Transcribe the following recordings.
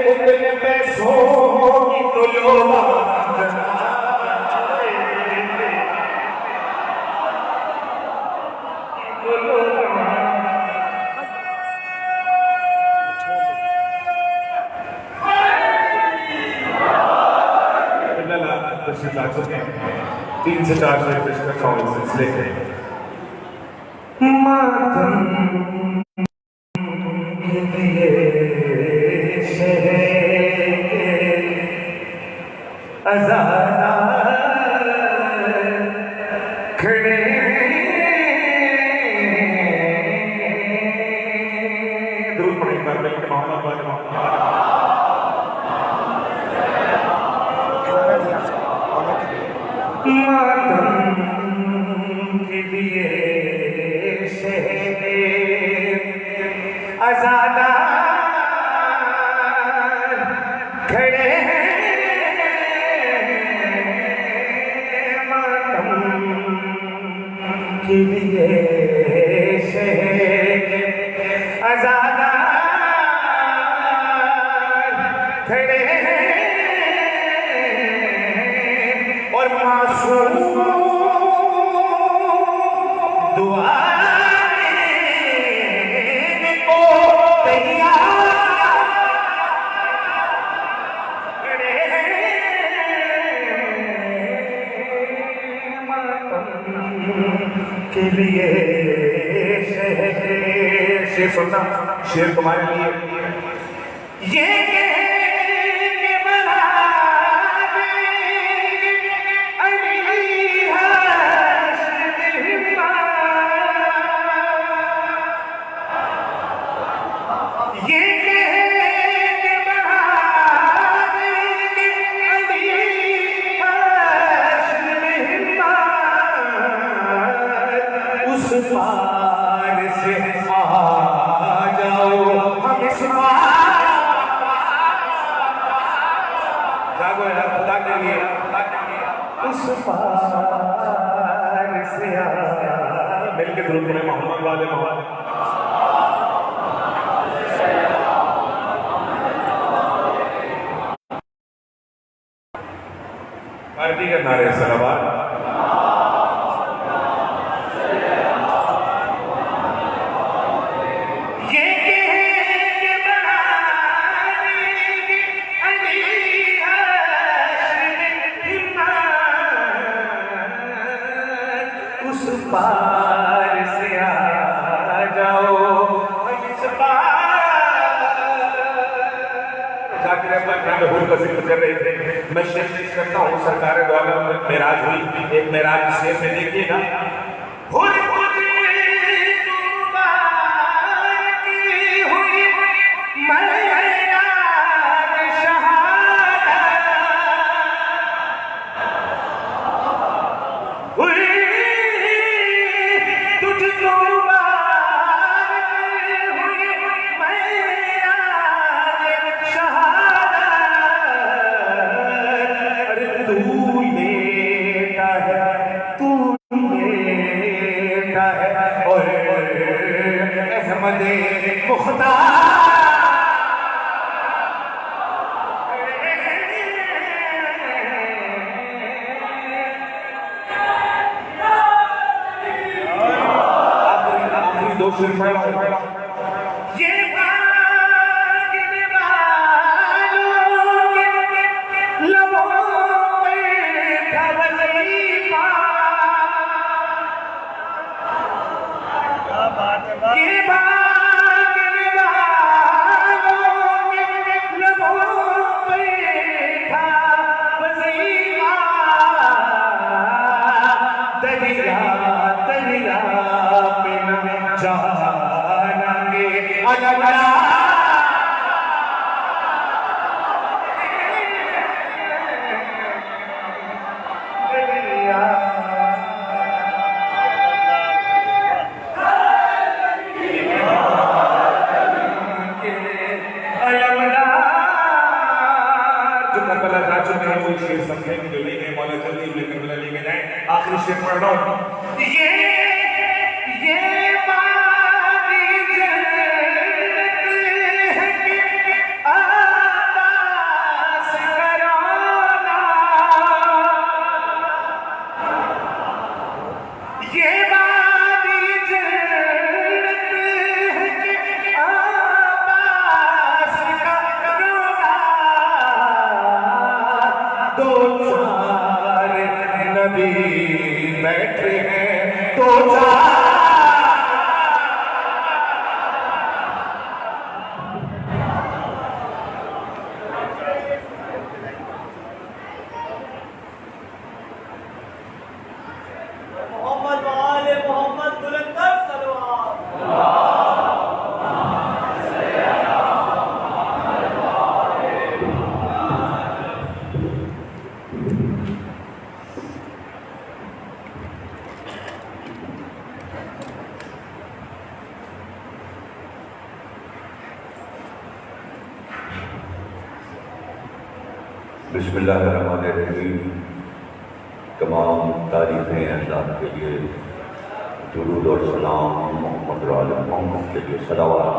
اتنے پیسوں کی تو لولا تین سے چار شہر پیش کرتا ہوں اس سلسلے کے ماتم کے لیے شہر کے عزادار کھڑے درود پڑھیں بار بار کہ محمد ماتم کے لیے شہر عزادار کھڑے ماتم کے لیے شہر عزادار کھڑے اور معصوم دعا دینے کو تیار کھڑے ماتم کے لیے شیر سننا شیر تمہارے لیے یہ پار سے آ جاؤ ہم اس پار جاگو ہے خدا کے لیے اس پار سے آ مل کے درود پڑھیں محمد والے محمد عربی کا نعرہ صلوات اس پار سے آ جاؤ اس پار ذاکر احمد نام حور کا ذکر کر رہے تھے میں شیخ کرتا ہوں سرکار دو عالم معراج ہوئی ایک معراج شیخ میں دیکھیے نا احمد مختار آخری دو شیر پڑھا آخری شیر پڑھ رہا ہوں یہ باری جنت ہے کہ آتا بسم اللہ الرحمن الرحیم. تمام تعریفیں اللہ کے لیے، درود اور سلام محمد و آل محمد کے لیے صلوات.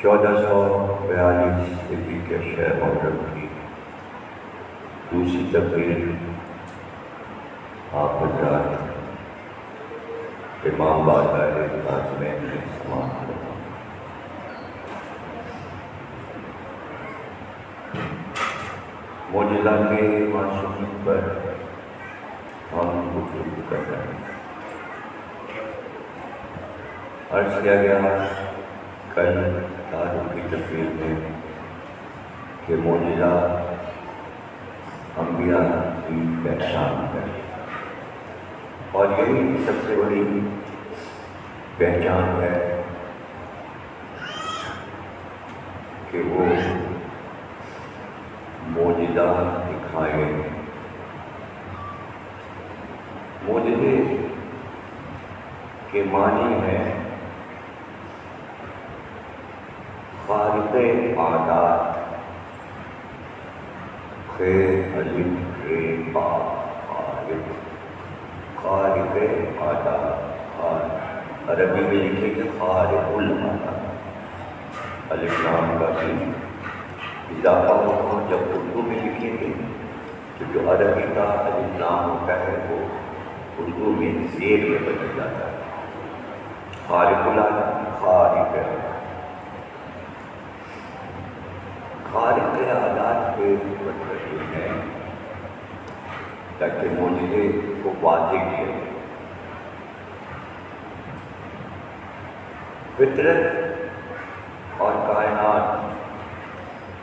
1442 ہجری کے شہر محرم کی دوسری تقریر آپ حضرات امام بارگاہ عظمین میں سماعت کرتا ہوں. معجزہ کے معصومیت پر ہم گفتگو کر رہے ہیں. عرض کیا گیا کل تعارف کی تقریر میں کہ معجزہ انبیاء کی پہچان ہے، اور یہی سب سے بڑی پہچان ہے کہ وہ معجزہ دکھائیں. معجزے کے معنی ہیں خارق عادات، خیر الف رے با خارق، خارق عادات. عربی میں لکھے کہ خارق العادات، الف لام کا بھی اضافہ ہوگا. جب اردو میں لکھیں گے تو جو عربی کا الف لام ہوتا ہے وہ اردو میں زیر میں بدل جاتا ہے. خارق العادات، خارق خارق عادات کے مطلب یہ ہے تاکہ معجزے کو واضح کیا. فطرت اور کائنات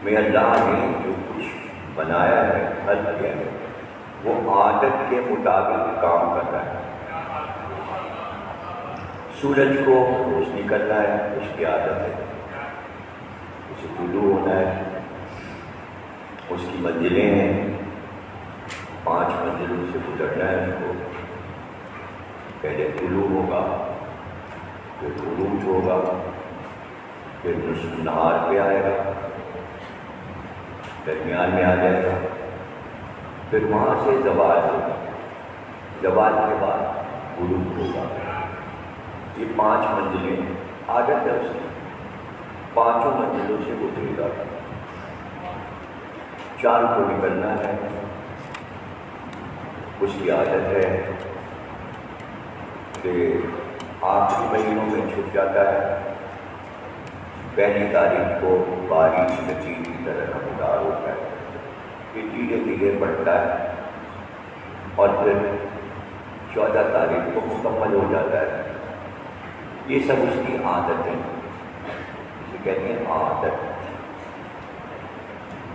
میں اللہ نے جو کچھ بنایا ہے، خلق کیا ہے، وہ عادت کے مطابق کام کر رہا ہے. سورج کو روشنی کرنا ہے، اس کی عادت ہے. اسے طلوع ہونا ہے، اس کی منزلیں ہیں. 5 منزلوں سے گزرنا ہے اس کو. پہلے طلوع ہوگا، پھر عروج ہوگا، پھر نصف نہار پہ آئے گا، درمیان میں آ جائے گا، پھر وہاں سے زوال ہوگا. زوال کے بعد غروب ہوگا. یہ 5 منزلیں عادت ہے اس کی. 5 منزلوں سے گزرے گا. چاند کو نکلنا ہے، اس کی عادت ہے کہ آخری مہینوں میں چھپ جاتا ہے. پہلی تاریخ کو بارش نچیل کی طرح نمودار ہوتا ہے. یہ دھیرے دھیرے بڑھتا ہے اور پھر 14 تاریخ کو مکمل ہو جاتا ہے. یہ سب اس کی عادت ہے. اسے کہتے ہیں عادت.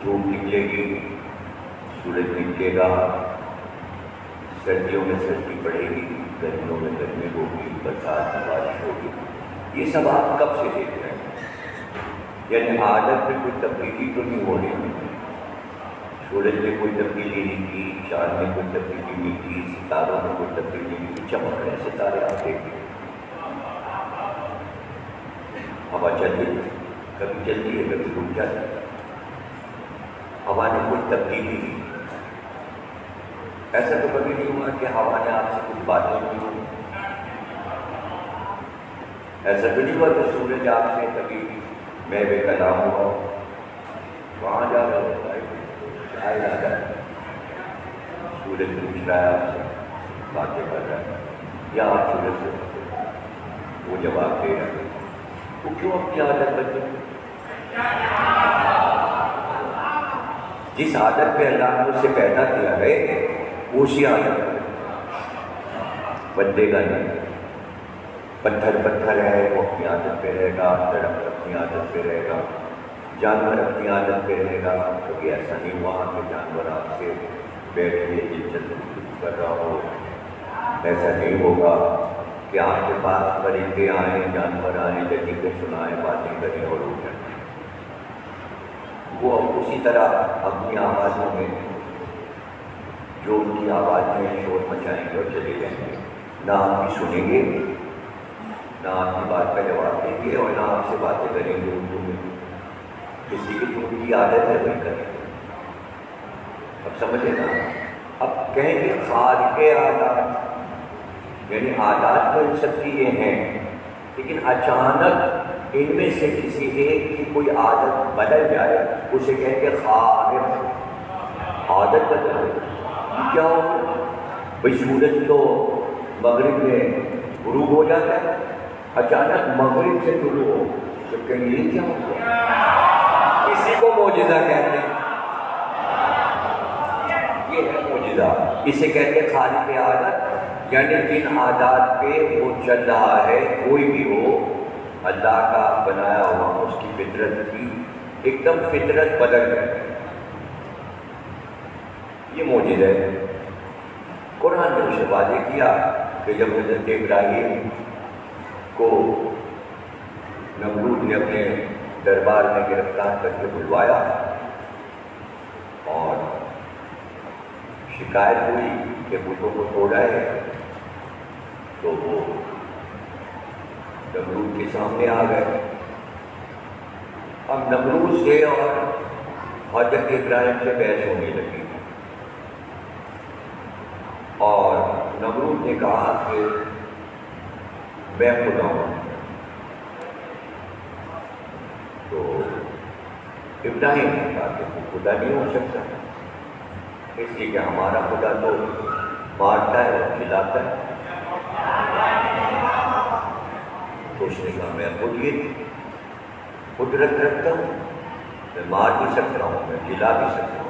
دھوپ نکلے گی، سورج نکلے گا، سردیوں میں سردی پڑے گی، گرمیوں میں گرمی ہوگی، برسات میں بارش ہوگی. یہ سب آپ کب سے دیکھ رہے ہیں؟ یعنی عادت میں کوئی تبدیلی تو نہیں ہو رہی. سورج میں کوئی تبدیلی نہیں کی، چاند میں کوئی تبدیلی نہیں کی، ستاروں میں کوئی تبدیلی نہیں کی. چمک رہے ستارے آپ دیکھیں. ہوا چلتی ہے، کبھی چلتی ہے کبھی رک جاتی ہے. ہوا نے کوئی تبدیلی نہیں. ایسا تو کبھی نہیں ہوا کہ ہوا نے آپ سے کچھ باتیں کی ہوں. ایسا تو نہیں ہوا کہ سورج آپ سے کبھی میں بے کلام ہوا. وہاں جا رہا ہوتا ہے شاید آ جائے، سورج پوچھ رہا ہے آپ سے، باتیں کر رہا ہے، یا آپ سورج سے وہ جواب دے رہے ہیں. وہ کیوں اپنی عادت بدلے؟ جس عادت پہ اللہ نے اسے پیدا کیا ہے اسی عادت بدلے گا نہیں. پتھر پتھر ہے وہ اپنی عادت پہ رہے گا، درخت اپنی عادت پہ رہے گا، جانور اپنی عادت پہ رہے گا. کبھی ایسا نہیں ہوا کہ جانور آپ سے بیٹھ کے دلچسپ کر رہا ہو. ایسا نہیں ہوگا کہ آپ کے پاس پرندے آئیں، جانور آئیں، لطیفے سنائیں، باتیں کریں اور اٹھ جائیں. وہ اسی طرح اپنی آوازوں میں جو ان کی آوازیں شور مچائیں گے اور چلے جائیں گے. نہ آپ کی سنیں گے نہ آپ کی بات کا جواب دیں گے اور نہ آپ سے باتیں کریں گے اردو میں. کسی کی جو ان کی عادت ہے وہی کریں گے. اب سمجھے نا. اب کہیں گے خالق عادات، یعنی عادات تو ان سب کی یہ ہیں، لیکن اچانک ان میں سے کسی ایک کی کوئی عادت بدل جائے اسے کہیں گے خالق. عادت بدل کیا ہو؟ بھائی سورج تو مغرب میں غروب ہو جاتا ہے، اچانک مغرب سے طلوع ہو تو کہیں گے یہ کیا ہو؟ اسی کو معجزہ کہتے ہیں. یہ ہے معجزہ، اسے کہتے ہیں خالق عادت، یعنی جن عادات پہ وہ چل رہا ہے کوئی بھی ہو، اللہ کا بنایا ہوا اس کی فطرت کی ایک دم فطرت بدل گئی. یہ معجزہ ہے. قرآن نے اسے واضح کیا کہ جب حضرت ابراہیم کو نمرود نے اپنے دربار میں گرفتار کر کے بلوایا اور شکایت ہوئی کہ بتوں کو توڑا ہے، تو وہ نمرود کے سامنے آ گئے. اب نمرود سے اور حضرت ابراہیم سے بحث ہونے لگی اور نمرود نے کہا کہ میں خدا ہوں. تو ابراہیم نے کہا کہ وہ خدا نہیں ہو سکتا، اس لیے کہ ہمارا خدا تو مارتا ہے اور کھلاتا ہے. تو اس نے کہا میں خود یہ قدرت رکھتا ہوں، میں مار بھی سکتا ہوں، میں کھلا بھی سکتا ہوں.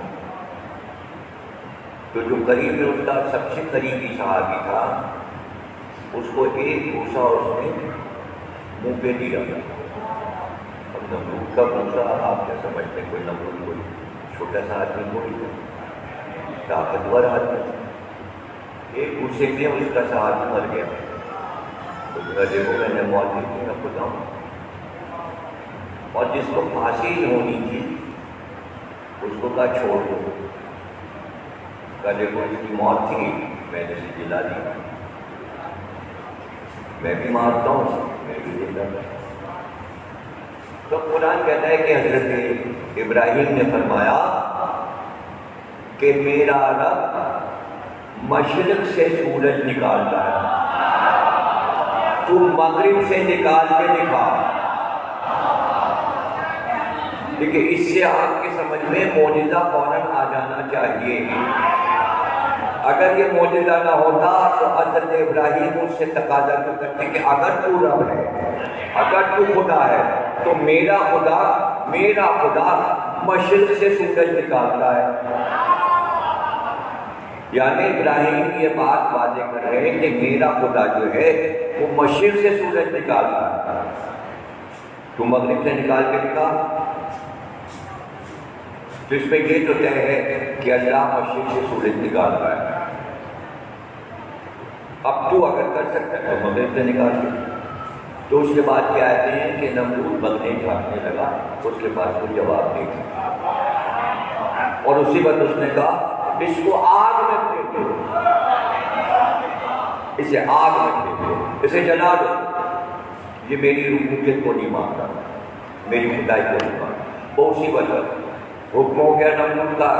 تو جو قریب میں اس کا سب سے قریبی صحابی تھا، اس کو ایک بھوسا اس نے منہ پہ دیا. اب نمرود کا بھوسا آپ کیا سمجھتے ہیں؟ کوئی نمرود کوئی چھوٹا سا آدمی کوئی طاقتور آدمی، ایک بھوسے میں اس کا صحابی مر گیا. تو دیکھو میں نے موت کی میں خدا ہوں. اور جس کو پھانسی ہونی تھی اس کو کہا چھوڑ دو. دیکھو اس کی موت تھی، میں نے اسے جلا دیا، میں بھی مارتا ہوں، میں بھی زندہ ہوں. تو قرآن کہتا ہے کہ حضرت ابراہیم نے فرمایا کہ میرا رب مشرق سے سورج نکالتا ہے، تو مغرب سے نکال کے دکھا. دیکھیے اس سے آپ کے سمجھ میں معجزہ فوراً آ جانا چاہیے. اگر یہ معجزہ نہ ہوتا تو حضرت ابراہیم اس سے تقاضا کیوں کرتے کہ اگر تو رب ہے، اگر تو خدا ہے تو میرا خدا مشرق سے سورج نکالتا ہے. یعنی ابراہیم یہ بات واضح کر رہے ہیں کہ میرا خدا جو ہے وہ مشرق سے سورج نکالتا ہے، تو مغرب سے نکال کے دکھا. تو اس میں یہ تو طے ہے کہ اللہ مشرق سے سورج نکالتا ہے. اب تو اگر کر سکتا ہے تو مغرب سے نکال کے. تو اس کے بعد کیا آتے ہیں کہ نمرود بغلیں جھانکنے لگا، اس کے پاس کوئی جواب نہیں تھا. اور اسی وقت اس نے کہا اس کو آگ میں پھینکو، اسے آگ میں پھینکو، اسے جلا دو. یہ میری ربوبیت کو نہیں مانتا، میری خدائی کو نہیں مانتا. وہ اسی وقت حکم ہو گیا نمرود کا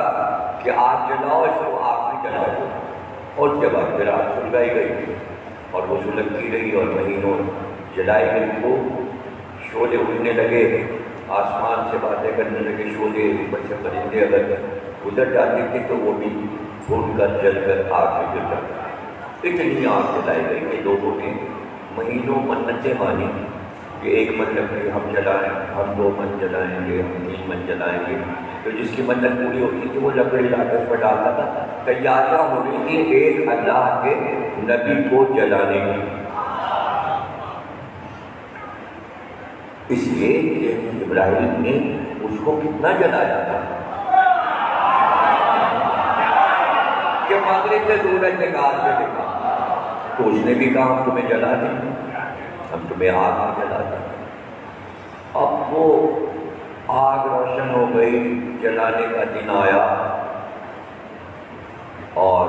کہ آگ جلاؤ، اس کو آگ میں جلا دو. اور اس کے بعد پھر آگ سلگائی گئی اور وہ سلگتی رہی اور مہینوں جلائی گئی. وہ شعلے اٹھنے لگے، آسمان سے باتیں کرنے لگے. شعلے بچے پرندے اگر گزر جاتے تھے تو وہ بھی بھون کر جل کر آگ میں گر جاتے. اتنی آگ جلائی گئی کہ لوگوں نے مہینوں منتیں مانی کہ ایک من لکڑی ہم جلائیں، ہم 2 من جلائیں گے، ہم 3 من جلائیں گے. تو جس کی منت پوری ہوتی تھی وہ لکڑی لا کر پر ڈالتا تھا. تیاریاں ہو رہی تھی ایک اللہ کے نبی کو جلانے کی. اس لیے کہ ابراہیم نے اس کو کتنا جلایا تھا کہ مغرب سے سورج نکال کے دکھا. تو اس نے بھی کہا ہم تمہیں جلا دیں، ہم تمہیں آگ میں جلا دیں. اب وہ آگ روشن ہو گئی، جلانے کا دن آیا اور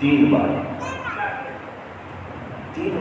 3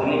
3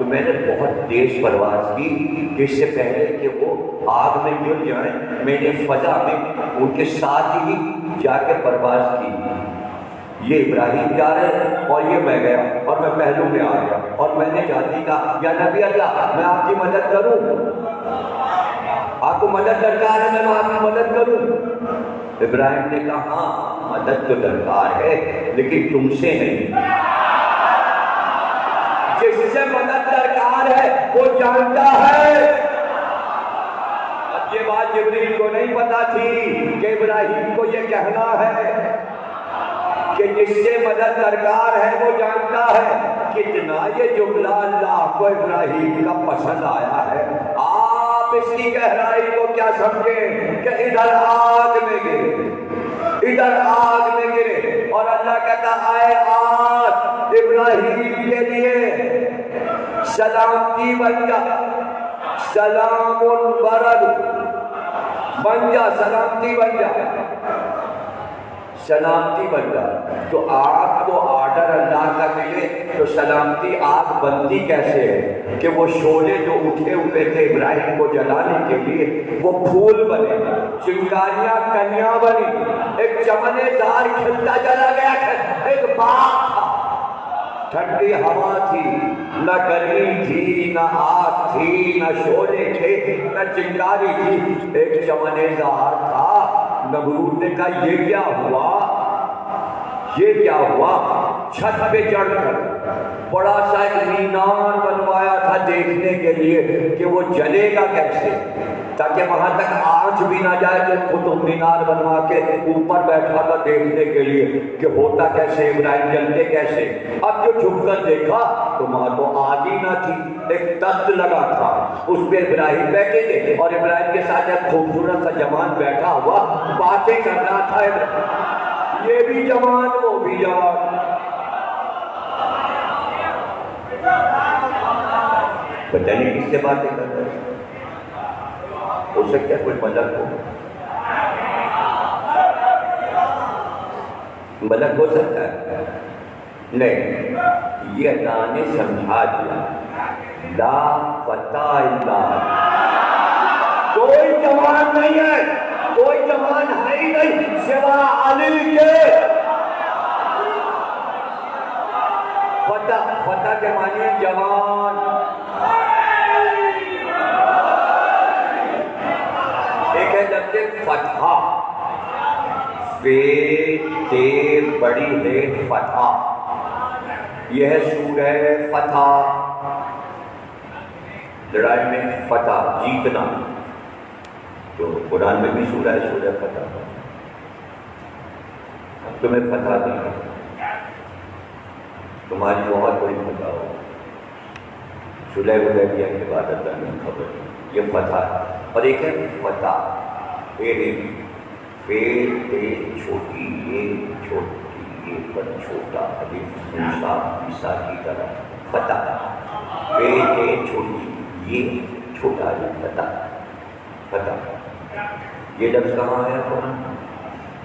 تو میں نے بہت تیز پرواز کی کہ اس سے پہلے کہ وہ آگ میں گر جائیں میں نے فضا میں ان کے ساتھ ہی جا کے پرواز کی. یہ ابراہیم جا رہے ہیں اور یہ میں گیا اور میں پہلو میں آ گیا اور میں نے جاتی کہا یا نبی اللہ میں آپ کی مدد کروں, آپ کو مدد درکار ہے, میں آپ کی مدد کروں. ابراہیم نے کہا ہاں مدد تو درکار ہے لیکن تم سے نہیں, جس سے مدد درکار ہے وہ جانتا ہے. اب یہ بات جبریل کو نہیں پتا تھی کہ ابراہیم کو یہ کہنا ہے کہ جس سے مدد درکار ہے وہ جانتا ہے. کتنا یہ جملہ اللہ کو ابراہیم کا پسند آیا ہے. آپ اس کی گہرائی کو کیا سمجھیں کہ ادھر آگ میں گرے, ادھر آگ میں گرے اور اللہ کہتا آئے آگ ابراہیم کے لیے سلامتی بن جا, سلام برد بن جا, سلامتی بن جا, سلامتی بن جا. تو آگ کو آرڈر اللہ کا ملے تو سلامتی آگ بنتی کیسے ہے کہ وہ شعلے جو اٹھے ہوئے تھے ابراہیم کو جلانے کے لیے وہ پھول بنے, چنگاریاں کنیاں بنی, ایک چمن دار کھلتا چلا گیا, ایک باغ تھا, ٹھنڈی ہوا تھی, نہ گرمی تھی, نہ آگ تھی, نہ شعلے تھے, نہ چنگاری تھی, ایک چمن دار تھا. نمرود نے کہا یہ کیا ہوا, یہ کیا ہوا. چھت پہ چڑھ کر بڑا سا ایک مینار بنوایا تھا دیکھنے کے لیے کہ وہ جلے گا کیسے, تاکہ وہاں تک آنچ بھی نہ جائے. کہ قطب مینار بنوا کے اوپر بیٹھا تھا دیکھنے کے لیے کہ ہوتا کیسے, ابراہیم جلتے کیسے. اب جو جھک کر دیکھا تو وہاں تو آگ ہی نہ تھی, ایک تخت لگا تھا, اس پہ ابراہیم بیٹھے تھے اور ابراہیم کے ساتھ ایک خوبصورت سا جوان بیٹھا ہوا باتیں کر رہا تھا. یہ بھی جوان وہ بھی جوان. پتہ نہیں کس سے باتیں کر رہے ہیں, ہو سکتا ہے کوئی ملک ہو, ملک ہو سکتا ہے. نہیں, یہ اللہ نے سمجھا دیا لا فتح الا, کوئی جوان نہیں ہے, کوئی جوان ہے ہی نہیں سوا علی کے. فتح, فتح کے معنی ہے جوان. ایک ہے لفظ فتح, تے بڑی ہے فتح, یہ ہے سورہ فتح, لڑائی میں فتح جیتنا. تو قرآن میں بھی سورہ ہے سورہ فتح. اب تمہیں فتح دی, تمہاری بہت بڑی فتح ہو, صلح حدیبیہ کے بعد اللہ نے خبر دی, یہ فتح ہے. اور ایک ہے فتح, چھوٹی یہ چھوٹی یہ پر چھوٹا, الف موسیٰ عیسیٰ کی طرح فتح, چھوٹی یہ چھوٹا یہ فتح, فتح. یہ لفظ کہاں ہے قرآن؟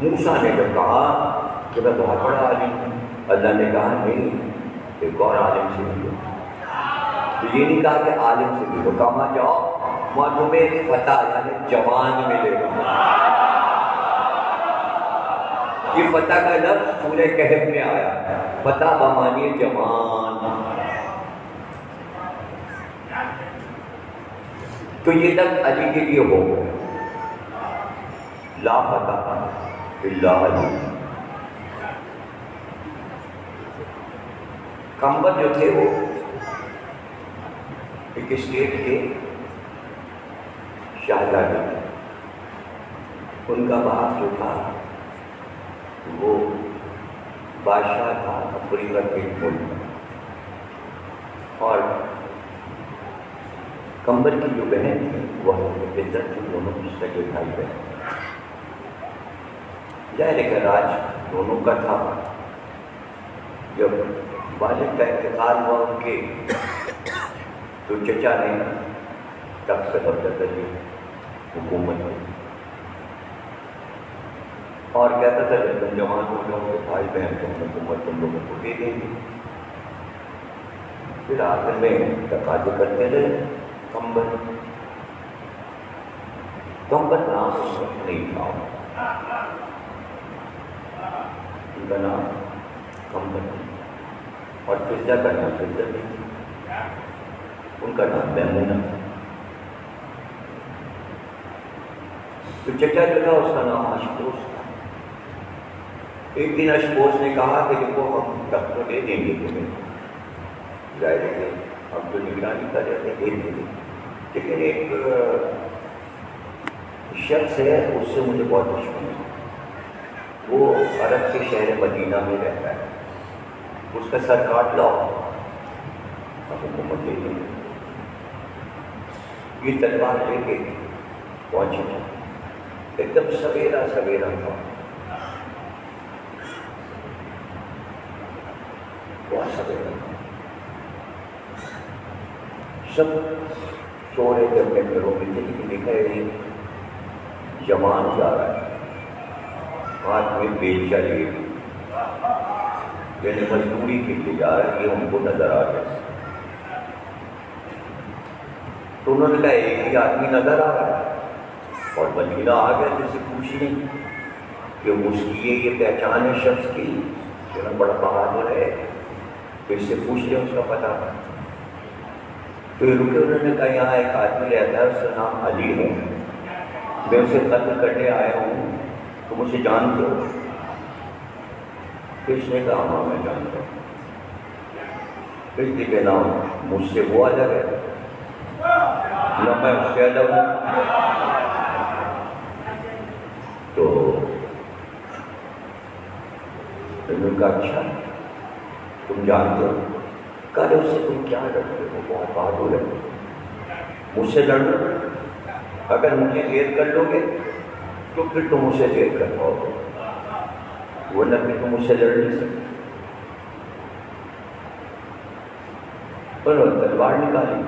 موسیٰ نے جب کہا کہ میں بہت بڑا عالم ہوں, اللہ نے کہا نہیں, ایک اور عالم سے ملو. تو یہ نہیں کہا کہ عالم سے ملو, کہاں جاؤ وہاں تمہیں فتح یعنی جوان ملے گا. یہ فتح کا لفظ سورہ کہف میں آیا, فتح بمعنی جوان. تو یہ لفظ علی کے لیے ہو گئے, لا فتح الا علی. کمبر جو تھے وہ ایک اسٹیٹ کے شہزادے, ان کا باپ جو تھا وہ بادشاہ تھا افریقہ کے ملک میں, اور کمبر کی جو بہن تھی وہ فطرت تھی, دونوں کی سگے بھائی بہن. ظاہر ہے کہ راج دونوں کا تھا. جب والد کا انتقال ہوا ان کے تو چچا نے تخت سے قبضہ کر لیا حکومت میں, اور کہتا تھا جب تم جوان ہو جاؤ تو بھائی بہن تم حکومت تم لوگوں کو دے دیں گے. پھر آخر میں تقاضے کرتے رہے کمبل نام اس وقت نہیں تھا، ان کا نام کمبل، اور فضا کا نام فضا نہیں، ان کا نام میمونہ۔ تو چچا جو تھا اس کا نام اشپوس تھا۔ ایک دن اشپوس نے کہا کہ دیکھو ہم تخت تو دے دیں گے تمہیں، ظاہر ہے ہم تو نگرانی کر رہے تھے، دے دیں گے، لیکن ایک شخص ہے اس سے مجھے بہت دشمنی ہے، وہ عرب کے شہر مدینہ میں رہتا ہے، اس کا سر کاٹ لاؤ اب حکومت دے دیں گے۔ یہ تلوار لے کے پہنچی تھی، ایک دم سویرا تھا، بہت سویرا تھا، سب سو رہے تھے اپنے گھروں میں، لیکن دیکھا ہے جوان جا رہا ہے، ہاتھ میں بیلچا لیے، یعنی مزدوری کے لیے جا رہا ہے، یہ ان کو نظر آ گیا۔ تو انہوں نے کہا ایک ہی آدمی نظر آ رہا ہے، اور مدینہ آ گیا، جس سے پوچھ لیں کہ اس کی یہ پہچان ہے شخص کی، جو بڑا بہادر ہے، تو اس سے پوچھ لیں اس کا پتہ۔ تو رکے، انہوں نے کہا یہاں ایک آدمی رہتا ہے، اس کا نام علی ہے، میں اسے قتل کرنے آیا ہوں، تم اسے جانتے ہو؟ اس نے کہا ہاں میں جانتا ہوں۔ اس لیے کہ نام مجھ سے وہ الگ ہے نہ میں اس سے الگ ہوں۔ تو انہوں نے کہا اچھا تم جانتے ہو؟ کہا اس سے تم کیا لڑتے ہو؟ بہت بہادر ہے، مجھ سے لڑ لو، اگر مجھے زیر کر لو گے تو پھر تم اسے زیر کر پاؤ گے، ورنہ پھر تم مجھ سے لڑ نہیں سکتے۔ پر تلوار نکالی،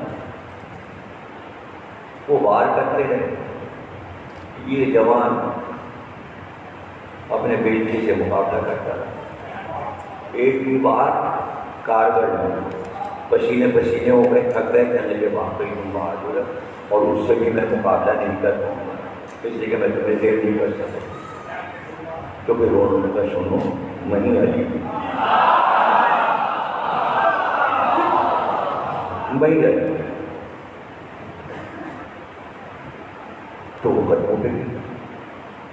وہ وار کرتے رہے، یہ جوان اپنے بیٹے سے مقابلہ کرتا رہا، ایک بھی بار کارگر میں پسینے ہو گئے، تھک گئے، کہنے کے واقعی تم بہادر ہے اور اس سے بھی میں مقابلہ نہیں کر پاؤں گا، اس لیے کہ میں تمہیں زیر نہیں کر سکتا۔ تو پھر انہوں نے کہا سنو میں نہیں علی بھائی علی، تو وہ ختم ہو گئی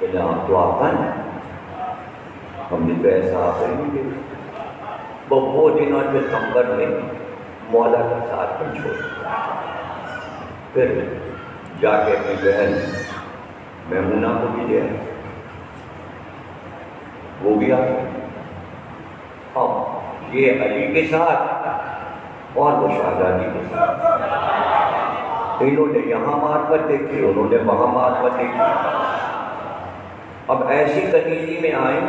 کہ آپ تو آقا ہیں، ہم نے تو ایسا آقا ہی نہیں دیکھا۔ وہ دن اور پھر کمبر نے مولا کا ساتھ میں چھوڑا، پھر جا کے اپنی بہن میمونہ کو بھی دیا، وہ بھی آ گئی، اب یہ علی کے ساتھ اور وہ شہزادی کے ساتھ، انہوں نے یہاں معرفت دیکھی، انہوں نے وہاں معرفت دیکھی۔ اب ایسی کنیزی میں آئیں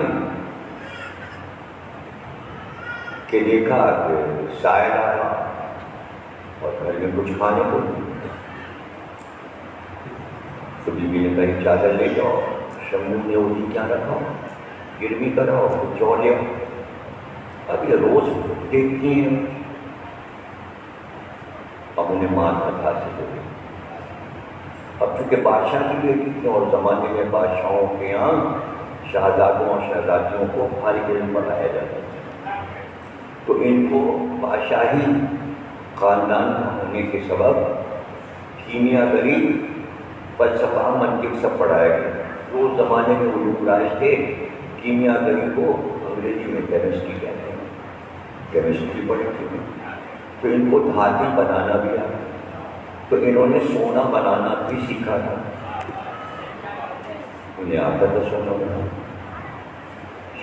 کہ دیکھا کہ سائل آیا اور گھر میں کچھ کھانے کو نہیں، تو بیوی نے کہی چادر لے جاؤ، شمول نے وہ کیا رکھا گروی کراؤ، کچھ اور لے آؤ۔ اب یہ روز دیکھتی ہیں، اب انہیں معرفت حاصل ہو گئی۔ اب چونکہ بادشاہ کی بیٹی تھی اور زمانے میں بادشاہوں کے یہاں شہزادوں اور شہزادیوں کو خالی علم پڑھایا جاتا تھا، تو ان کو بادشاہی خاندان ہونے کے سبب کیمیا گری، فلسفہ، منطق سب پڑھایا گیا۔ جو زمانے میں علوم رائج تھے، کیمیا گری کو انگریزی میں کیمسٹری کہتے ہیں، کیمسٹری پڑھی تھی، تو ان کو دھاتیں بنانا بھی آیا، تو انہوں نے سونا بنانا بھی سیکھا تھا، انہیں آتا تھا سونا بنانا،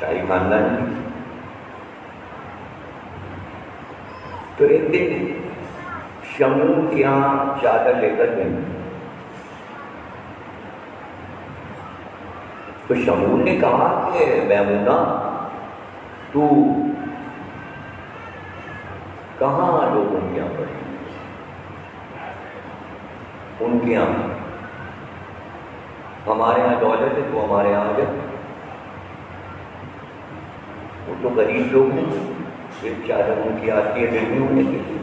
شاہی خاندان کی۔ تو ایک دن شمول کے یہاں چادر لے کر گئی، تو شمول نے کہا کہ میمونہ تو کہاں لوگوں کے یہاں پڑھی؟ ان کے یہاں، ہمارے یہاں دولت ہے تو ہمارے یہاں جب وہ تو غریب لوگ ہیں، صرف چادر ان کی آتی ہے دل میں ہونے کے لیے،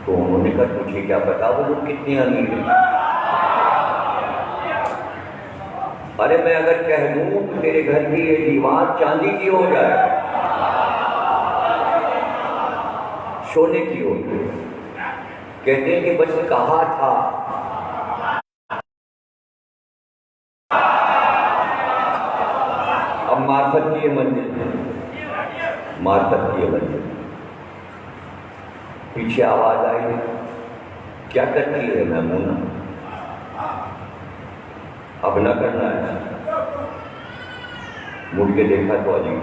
تو انہوں نے کہا تجھے کیا پتا وہ لوگ کتنے امیر ہیں؟ ارے میں اگر کہہ دوں تو تیرے گھر کی یہ دیوار چاندی کی ہو جائے، سونے کی ہو جائے۔ کہتے ہیں کہ بس کہا تھا، اب معرفت کی یہ منزل، معرفت کی یہ منزل۔ پیچھے آواز آئی، کیا کرتی ہے میمونہ؟ اب نہ کرنا ہے۔ مڑ کے دیکھا تو علی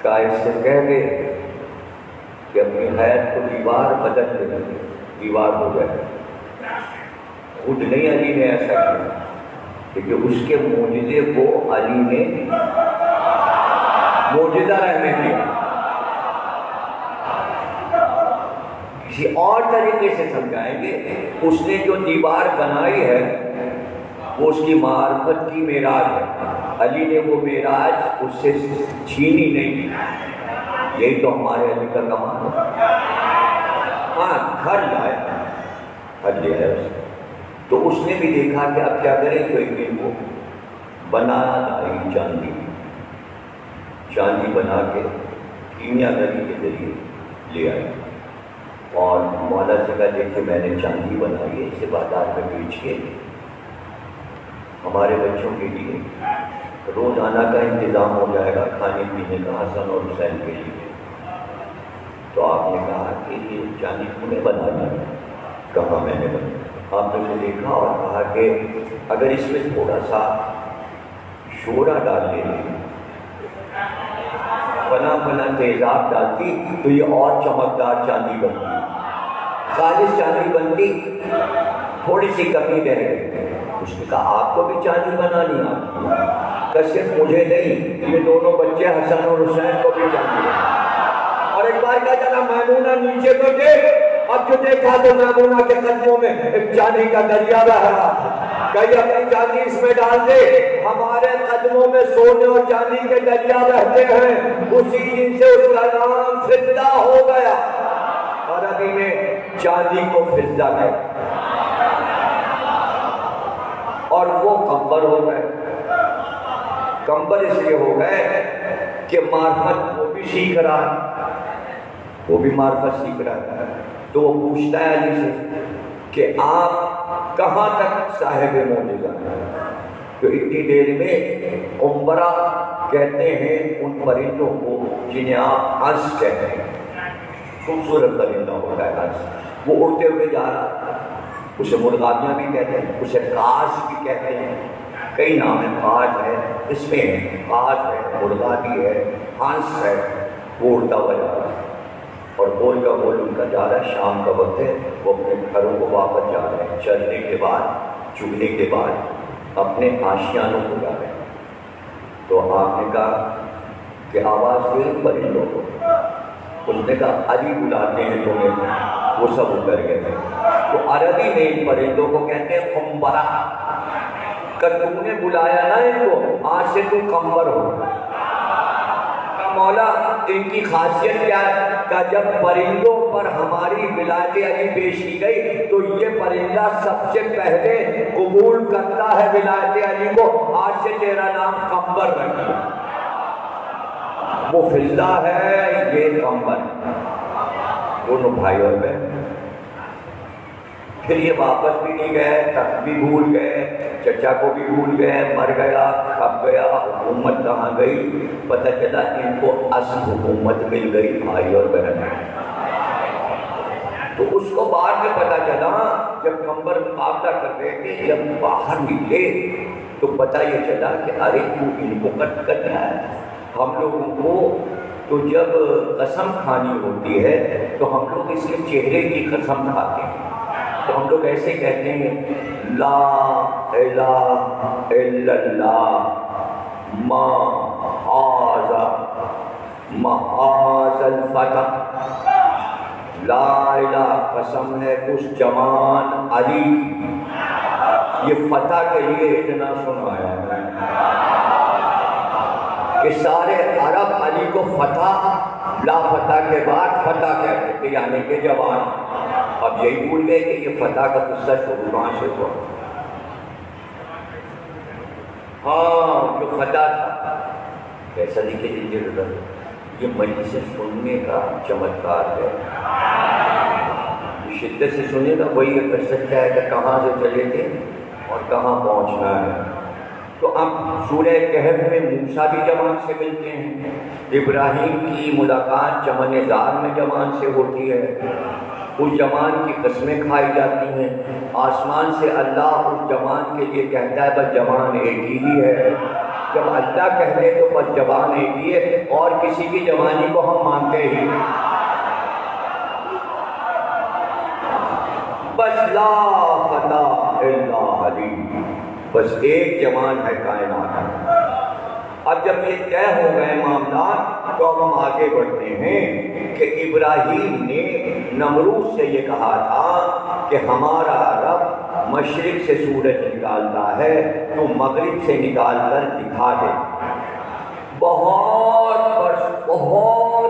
کا اس سے کہہ دے کہ اپنی حیات کو دیوار بدل دے، دیوار ہو جائے۔ خود نہیں علی نے ایسا کیا، لیکن اس کے معجزے کو علی نے معجزہ رہنے دیا۔ کسی اور طریقے سے سمجھائیں گے، اس نے جو دیوار بنائی ہے وہ اس کی معرفت کی معراج ہے۔ علی نے وہ معراج اس سے چھینی نہیں۔ یہی تو ہمارے علی کا کمال ہے۔ ہاں گھر لایا، گھر لے آیا اس نے، تو اس نے بھی دیکھا کہ اب کیا کریں، تو ایک دن وہ بنا لائی چاندی، چاندی بنا کے کیمیا گری کے ذریعے لے آئی، اور مولا سے کہا دیکھے میں نے چاندی بنائی ہے، اسے بازار میں بیچیے، ہمارے بچوں کے لیے روزانہ کا انتظام ہو جائے گا کھانے پینے کا حسن اور حسین کے لیے۔ تو آپ نے کہا کہ یہ چاندی کیوں نے بنا دی؟ کہا میں نے بنا۔ آپ نے اسے دیکھا اور کہا کہ اگر اس میں تھوڑا سا شورا ڈال دیتی، بنا تیزاب ڈالتی تو یہ اور چمکدار چاندی بنتی، خالص چاندی بنتی، تھوڑی سی کمی رہ گئی۔ اس نے کہا آپ کو بھی چاندی بنانی آتی ہے؟ کہ صرف مجھے نہیں، یہ دونوں بچے حسن اور حسین کو بھی چاندی بنانی۔ اور ایک بار کہا چلا میمونہ نیچے تو دیکھ، اب جو دیکھا تو میمونہ کے قدموں میں ایک چاندی کا دریا بہہ رہا تھا۔ کہیں اپنی چاندی اس میں ڈال دے، ہمارے قدموں میں سونے اور چاندی کے دریا بہتے ہیں۔ اسی دن سے اس کا نام فضہ ہو گیا، اور ابھی میں چاندی کو فضہ کہتے ہیں۔ اور وہ کمبر ہو گئے، کمبر اس لیے ہو گئے کہ معرفت وہ بھی سیکھ رہا ہے، وہ بھی معرفت سیکھ رہا ہے۔ تو وہ پوچھتا ہے علی سے کہ آپ کہاں تک صاحب معجزہ ہیں؟ تو اتنی دیر میں قمبرہ کہتے ہیں ان پرندوں کو جنہیں آپ ہنس کہتے ہیں، خوبصورت پرندہ ہوتا ہے ہنس، وہ اڑتے ہوئے جا رہا ہے، اسے مرغابیاں بھی کہتے ہیں، اسے کاس بھی کہتے ہیں، کئی نام ہیں، کاج ہے، اس میں ہے، کاج ہے، مرغابی ہے، ہنس ہے، وہ اڑتا ہوا جا رہا ہے، اور بول کا بول ان کا جا رہا ہے۔ شام کا وقت ہے، وہ اپنے گھروں کو واپس جا رہے ہیں، چلنے کے بعد، چگنے کے بعد اپنے آشیانوں کو جا رہے ہیں۔ تو آپ نے کہا کہ آواز ہوئی پرندوں کو، اس نے کہا علی بلاتے ہیں تمہیں، وہ سب اتر گئے تھے۔ تو عربی میں ان پرندوں کو کہتے ہیں قمبرہ، کہ تم نے بلایا نا ان کو، آج سے تم قمبر ہو۔ مولا ان کی خاصیت کیا ہے؟ کہ جب پرندوں پر ہماری ولایت علی پیش کی گئی تو یہ پرندہ سب سے پہلے قبول کرتا ہے ولایت علی کو، آج سے تیرا نام قمبر رکھا۔ وہ فضہ ہے، یہ قمبر، دونوں بھائی اور بہن۔ پھر یہ واپس بھی نہیں گئے، تخت بھی بھول گئے، چچا کو بھی بھول گئے، مر گیا، کھپ گیا، حکومت کہاں گئی؟ پتہ چلا ان کو اصل حکومت مل گئی بھائی اور بہن میں۔ تو اس کو بعد میں پتہ چلا جب قمبر مقابلہ کر رہے تھے، جب باہر نکلے تو پتہ یہ چلا کہ ارے تو ان کو کٹ کر رہا ہے۔ ہم لوگوں کو تو جب قسم کھانی ہوتی ہے تو ہم لوگ اس کے چہرے کی قسم کھاتے ہیں، تو ہم لوگ ایسے کہتے ہیں لا الہ الا اللہ محاذ الفتح، لا الہ قسم ہے اس جوان علی، یہ فتح کے لیے اتنا سنایا ہے۔ کہ سارے عرب علی کو فتح لا فتح کے بعد فتح کہتے تھے، یعنی کہ جوان. اب یہی بھول گئے کہ یہ فتح کا قصہ شروع کہاں سے ہوا. ہاں جو فتح تھا کیسا لکھے دیجیے گا، یہ مجلس سے سننے کا چمتکار ہے. شدت سے سنے گا وہی یہ کر سکتا ہے کہ کہاں سے چلے تھے اور کہاں پہنچنا ہے. تو اب سورہ کہف میں موسیٰ بھی جوان سے ملتے ہیں، ابراہیم کی ملاقات چمن زار میں جوان سے ہوتی ہے، اس جوان کی قسمیں کھائی جاتی ہیں. آسمان سے اللہ اس جوان کے لیے کہتا ہے بس جوان ایک ہی ہے. جب اللہ کہہ دے تو بس جوان ایک ہی ہے، اور کسی کی جوانی کو ہم مانتے ہی بس لا فتح الا علی، بس ایک جوان ہے کائنات. اب جب یہ طے ہو گئے معاملات تو اب ہم آگے بڑھتے ہیں کہ ابراہیم نے نمرود سے یہ کہا تھا کہ ہمارا رب مشرق سے سورج نکالتا ہے تو مغرب سے نکال کر دکھا دے. بہت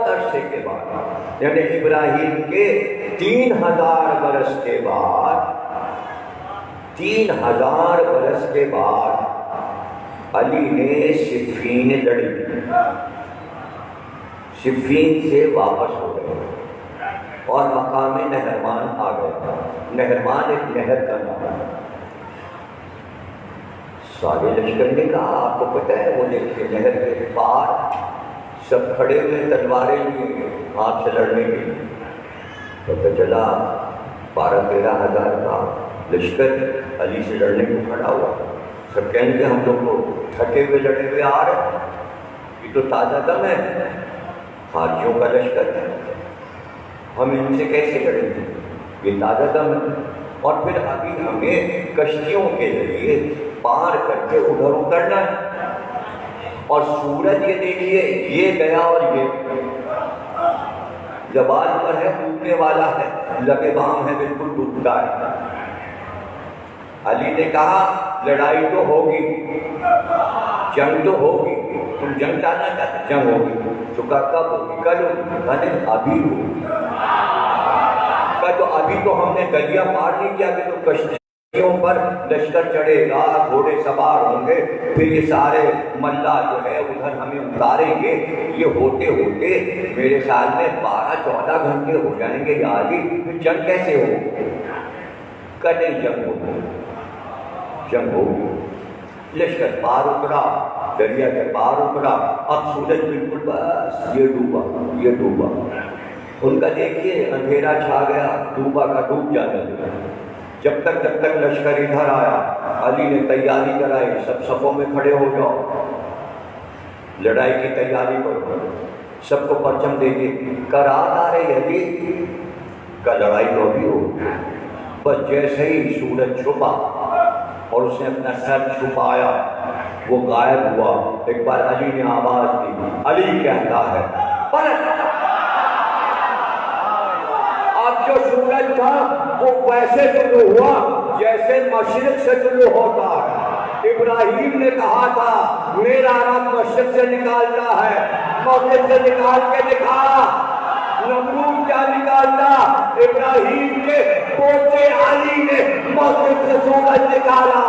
عرصے کے بعد، یعنی ابراہیم کے 3000 برس کے بعد، 3000 برس کے بعد علی نے صفین لڑی. صفین سے واپس ہو گئے اور مقام نہرمان آ گئے. نہرمان ایک نہر کا نام ہے. سارے لشکر نے کہا آپ کو پتہ ہے وہ دیکھیے نہر کے پار سب کھڑے ہوئے تلواریں لیے ہاتھ سے لڑنے کے لیے. پتہ چلا 12-13 ہزار کا لشکر علی سے لڑنے کو کھڑا ہوا. سب کہیں گے ہم لوگ کو تھکے ہوئے لڑے ہوئے آ رہے ہیں، یہ تو تازہ دم ہے، حاجیوں کا لشکر ہے، ہم ان سے کیسے لڑیں گے، یہ تازہ دم ہے. اور پھر ابھی ہمیں کشتیوں کے ذریعے پار کر کے ادھر اترنا ہے. اور سورج یہ دیکھیے یہ گیا اور یہ زوال پر ہے، ڈوبنے والا ہے، لبے بام ہے، بالکل ڈوبتا ہے. علی نے کہا لڑائی تو ہوگی، جنگ تو ہوگی، تم جنگ ڈالنا چاہتے، جنگ ہوگی. تو کب ہوگی؟ کل ہوگی. کہنے ابھی ہوگی. تو ابھی تو ہم نے دریا پار نہیں کیا، ابھی تو کشتیوں پر لشکر چڑھے گا، گھوڑے سوار ہوں گے، پھر یہ سارے ملا جو ہے ادھر ہمیں اتاریں گے. یہ ہوتے ہوتے میرے خیال میں 12-14 گھنٹے ہو جائیں گے. یا علی پھر جنگ کیسے ہو؟ کدے جنگ ہوگی، جنگ ہوگی. لشکر پار اترا، دریا کے پار اترا. اب سورج بالکل بس یہ ڈوبا، یہ ڈوبا. ان کا دیکھیے اندھیرا چھا گیا، ڈوبا کا ڈوب جانے لگا. جب تک لشکر ادھر آیا، علی نے تیاری کرائی، سب صفوں میں کھڑے ہو جاؤ، لڑائی کی تیاری کرو. سب کو پرچم دے دی. کرات آ رہی علی کا لڑائی تو ابھی ہو. بس جیسے ہی سورج چھپا اور اس نے اپنا سر چھپایا وہ غائب ہوا. ایک بار علی نے آواز دی، علی کہتا ہے پلٹ. اب جو سورج تھا وہ ویسے طلوع ہوا جیسے مشرق سے طلوع ہوتا ہے. ابراہیم نے کہا تھا میرا رب مشرق سے نکالتا ہے، مغرب سے نکال کے دکھا. نمرود کیا نکالتا؟ ابراہیم کے پوتے علی نے مغرب سے سورج نکالا.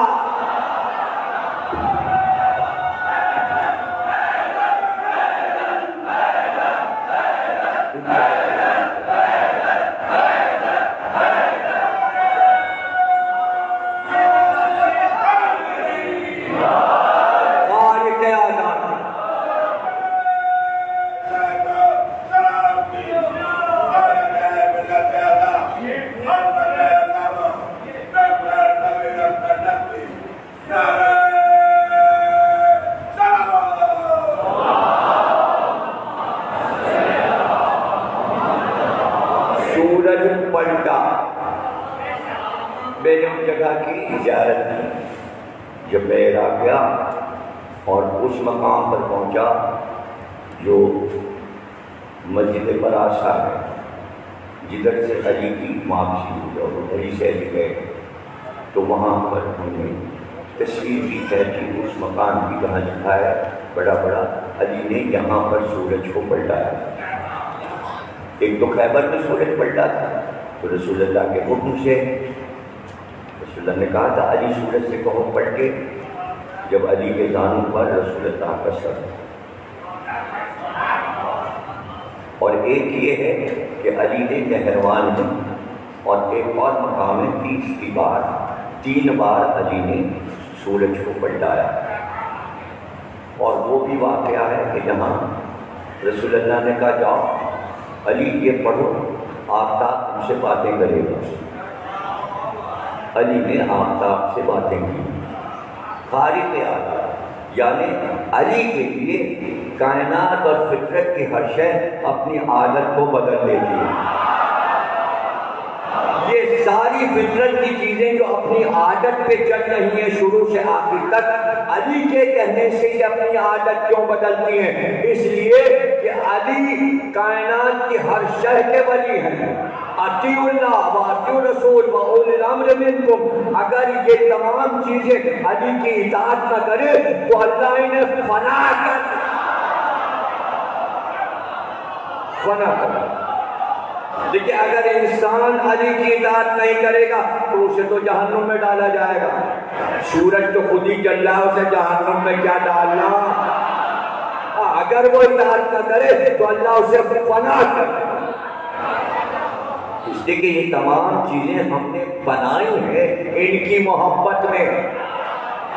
میں نے اس جگہ کی اجازت کی. جب میں عراق گیا اور اس مقام پر پہنچا جو مسجد براسا ہے، جدھر سے علی کی واپسی ہوئی اور علی سے علی گئے، تو وہاں پر ہم نے تصویر کی ہے کہ اس مکان کی جہاں لکھا ہے بڑا بڑا علی نے یہاں پر سورج کو پلٹایا. ایک تو خیبر میں سورج پلٹا تھا، تو رسول اللہ کے حکم سے رسول اللہ نے کہا تھا علی سورج سے کہو پلٹے. جب علی کے زانوں پر رسول اللہ کا سر، اور ایک یہ ہے کہ علی نے نہروان میں، اور ایک اور مقام ہے 30 بار، 3 بار علی نے سورج کو پلٹایا. اور وہ بھی واقعہ ہے کہ جہاں رسول اللہ نے کہا جاؤ علی یہ پڑھو آفتاب تم سے باتیں کرے گا. علی نے آفتاب سے باتیں کی. خارق عادت، یعنی علی کے لیے کائنات اور فطرت کی ہر شے اپنی عادت کو بدل دیتی ہے. یہ ساری فطرت کی چیزیں جو اپنی عادت پہ چل رہی ہیں شروع سے آخر تک، علی کے کہنے سے یہ اپنی عادت کیوں بدلتی ہیں؟ اس لیے کہ علی کائنات کی ہر شے کے ولی ہیں. اطیعوا اللہ و اطیعوا الرسول و اولی الامر منکم. اگر یہ تمام چیزیں علی کی اطاعت نہ کرے تو اللہ انہیں فنا کر دیکھیں اگر انسان علی کی اطاعت نہیں کرے گا تو اسے تو جہنم میں ڈالا جائے گا. سورج تو خود ہی چل رہا ہے، اسے جہنم میں کیا ڈالنا. اگر وہ اطاعت نہ کرے تو اللہ اسے فنا کر. اس لیے کہ یہ تمام چیزیں ہم نے بنائی ہیں ان کی محبت میں.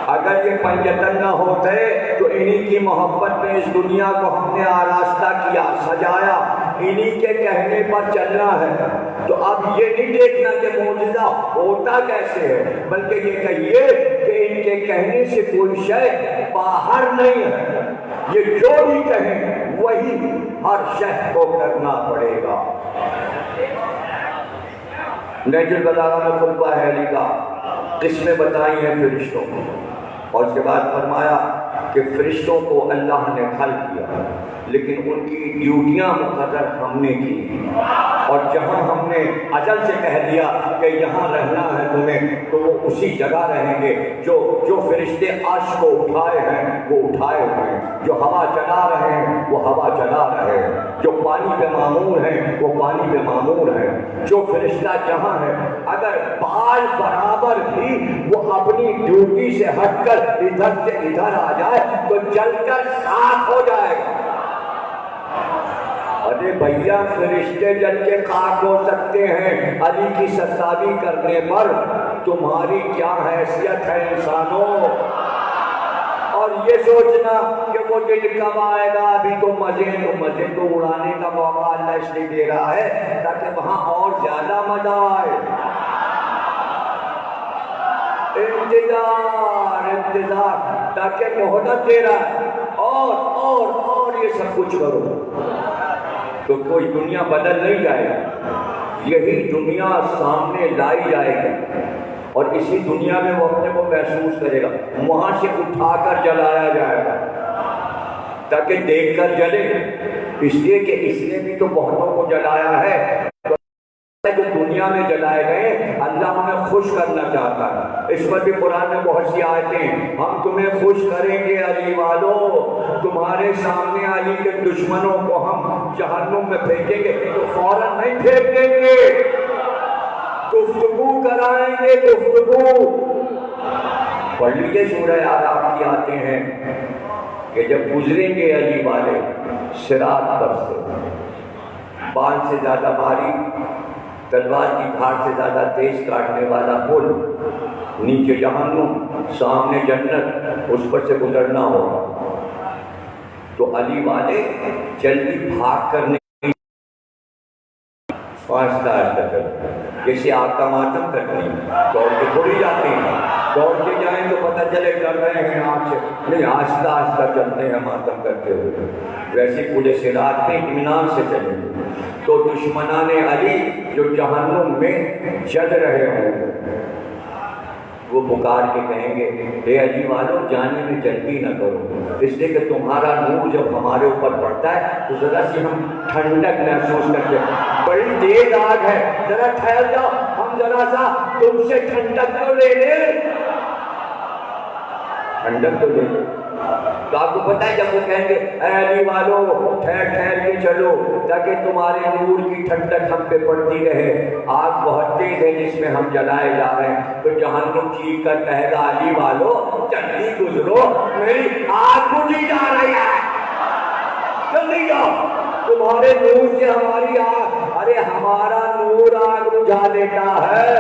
اگر یہ پنجتن نہ ہوتے تو انہی کی محبت میں اس دنیا کو ہم نے آراستہ کیا، سجایا، انہی کے کہنے پر چلنا ہے. تو اب یہ نہیں دیکھنا کہ معجزہ ہوتا کیسے ہے، بلکہ یہ کہیے کہ ان کے کہنے سے کوئی شے باہر نہیں ہے. یہ جو بھی کہیں وہی ہر شخص کو کرنا پڑے گا. نہج البلاغہ میں خطبہ ہے علی کا، قسمیں بتائی ہیں فرشتوں کو، اور اس کے بعد فرمایا کہ فرشتوں کو اللہ نے خلق کیا لیکن ان کی ڈیوٹیاں مقرر ہم نے کی. اور جہاں ہم نے اجل سے کہہ دیا کہ یہاں رہنا ہے تمہیں تو وہ اسی جگہ رہیں گے. جو فرشتے عرش کو اٹھائے ہیں وہ اٹھائے ہوئے ہیں، جو ہوا چلا رہے ہیں وہ ہوا چلا رہے ہیں، جو پانی پہ معمور ہیں وہ پانی پہ معمور ہیں. جو فرشتہ جہاں ہے اگر بال برابر بھی وہ اپنی ڈیوٹی سے ہٹ کر ادھر سے ادھر آ جائے تو جل کر خاک ہو جائے گا. ارے بھیا فرشتے جل کے خاک ہو سکتے ہیں، علی کی سرسابی کرنے پر تمہاری کیا حیثیت ہے انسانوں. اور یہ سوچنا کہ وہ دن کب آئے گا، ابھی تو مزے تو اڑانے کا موقع اللہ اس لیے دے رہا ہے تاکہ وہاں اور زیادہ مزہ آئے. انتظار تاکہ مہلت دے رہا ہے اور یہ سب کچھ کرو تو کوئی دنیا بدل نہیں جائے گی. یہی دنیا سامنے لائی جائے گی اور اسی دنیا میں وہ اپنے کو محسوس کرے گا. وہاں سے اٹھا کر جلایا جائے گا تاکہ دیکھ کر جلے. اس لیے کہ اس نے بھی تو بہتوں کو جلایا ہے. جو دنیا میں جلائے گئے اللہ ہمیں خوش کرنا چاہتا ہے. اس پر بھی قرآن میں بہت سی آیتیں، ہم تمہیں خوش کریں گے علی والو، تمہارے سامنے علی کے دشمنوں کو ہم جہنم میں پھینکیں گے تو فوراً نہیں پھینک دیں گے، گفتگو کرائیں گے. گفتگو پڑھ لیجیے سورہ اعراف کی آتے ہیں کہ جب گزریں گے علی والے صراط پر سے، بال سے زیادہ باریک، تلوار کی دھار سے زیادہ تیز کاٹنے والا پل، نیچے جہنم سامنے جنت، اس پر سے گزرنا ہوگا تو علی والے جلدی بھاگ کرنے آہستہ آہستہ چلتے جیسے آگ کا ماتم کرتے ہیں، دوڑ کے تھوڑی جاتے ہیں. دوڑ کے جائیں تو پتہ چلے ڈر رہے ہیں آگ سے، نہیں آہستہ آہستہ چلتے ہیں ماتم کرتے ہوئے. ویسے پورے صراط پہ اطمینان سے چلیں گے. تو دشمنان علی جو جہنم میں جل رہے ہوں وہ پکار کے کہیں گے اے علی والو جانے میں جلدی نہ کرو، اس لیے کہ تمہارا نور جب ہمارے اوپر پڑتا ہے تو ذرا سی ہم ٹھنڈک محسوس کرتے ہیں. بڑی تیز آگ ہے، ذرا ٹھہر جاؤ، ہم ذرا سا تم سے ٹھنڈک تو لے لیں. ٹھنڈک تو لے لیں. تو آپ کو پتہ ہے جب وہ کہیں گے اے علی والو ٹھہر ٹھہر کے چلو تاکہ تمہارے نور کی ٹھنڈک ہم پہ پڑتی رہے، آگ بہت تیز ہے جس میں ہم جلائے جا رہے ہیں، تو جہنم چیخ کر کہے گا علی والو جلدی گزرو میری آگ بجھی جا رہی ہے، جلدی جاؤ، تمہارے نور سے ہماری آگ، ارے ہمارا نور آگ بجھا دیتا ہے،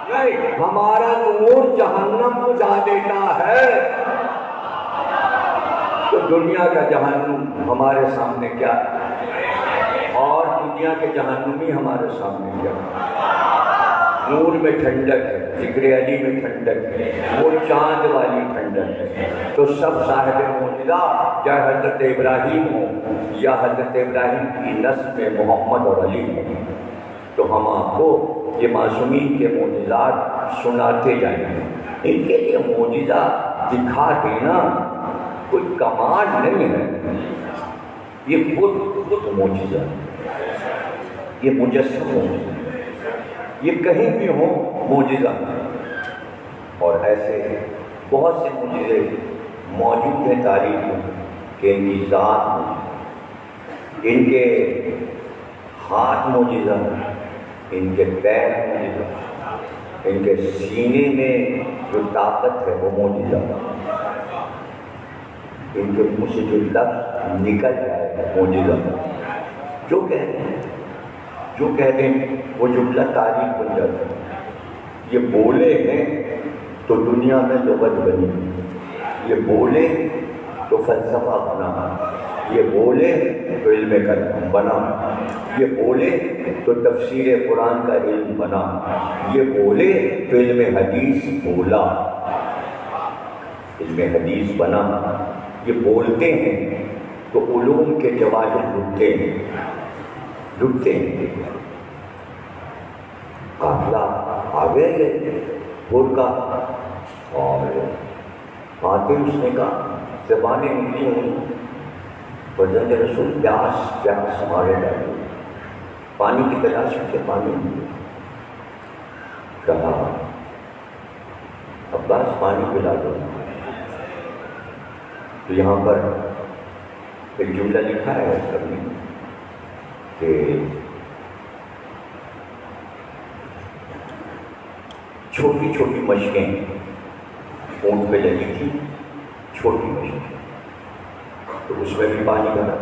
نہیں ہمارا نور جہنم بجھا دیتا ہے۔ تو دنیا کا جہنم ہمارے سامنے کیا ہے، اور دنیا کے جہنمی ہمارے سامنے کیا ہے؟ نور میں ٹھنڈک ہے، ذکر علی میں ٹھنڈک ہے، وہ چاند والی ٹھنڈک ہے۔ تو سب صاحب معجزہ چاہے حضرت ابراہیم ہو یا حضرت ابراہیم کی نسل میں محمد اور علی ہو، تو ہم آپ کو یہ معصومین کے معجزات سناتے جائیں گے۔ ان کے لیے معجزہ دکھا دینا کوئی کمال نہیں ہے، یہ خود معجزہ ہے، یہ مجسم معجزہ، یہ کہیں بھی ہو معجزہ۔ اور ایسے بہت سے معجزے موجود ہیں تاریخ میں کہ ان کی ذات، ان کے ہاتھ معجزہ، ان کے پیر معجزہ، ان کے سینے میں جو طاقت ہے وہ معجزہ، ان کے منہ سے جو لفظ نکل جائے معجزہ، جو کہہ دیں وہ جملہ تاریخ بن جاتا ہے۔ یہ بولے ہیں تو دنیا میں لغت بنی، یہ بولے تو فلسفہ بنا، یہ بولے تو علم کلام بنا، یہ بولے تو تفسیر قرآن کا علم بنا، یہ بولے تو علم حدیث بولا، علم حدیث بنا۔ یہ بولتے ہیں تو علوم کے جواہر لٹتے ہیں۔ قافلہ آگے گئے کا اور آتے اس نے کہا زبانیں نکلی ہوں، حضرت رسول پیاس ہمارے ڈالے، پانی کی تلاش میں پانی کہا عباس پانی پلا دو۔ تو یہاں پر ایک جملہ لکھا ہے اس میں کہ چھوٹی چھوٹی مشقیں اونٹ پہ لگی تھی، چھوٹی مشقیں، تو اس میں بھی پانی بھرا،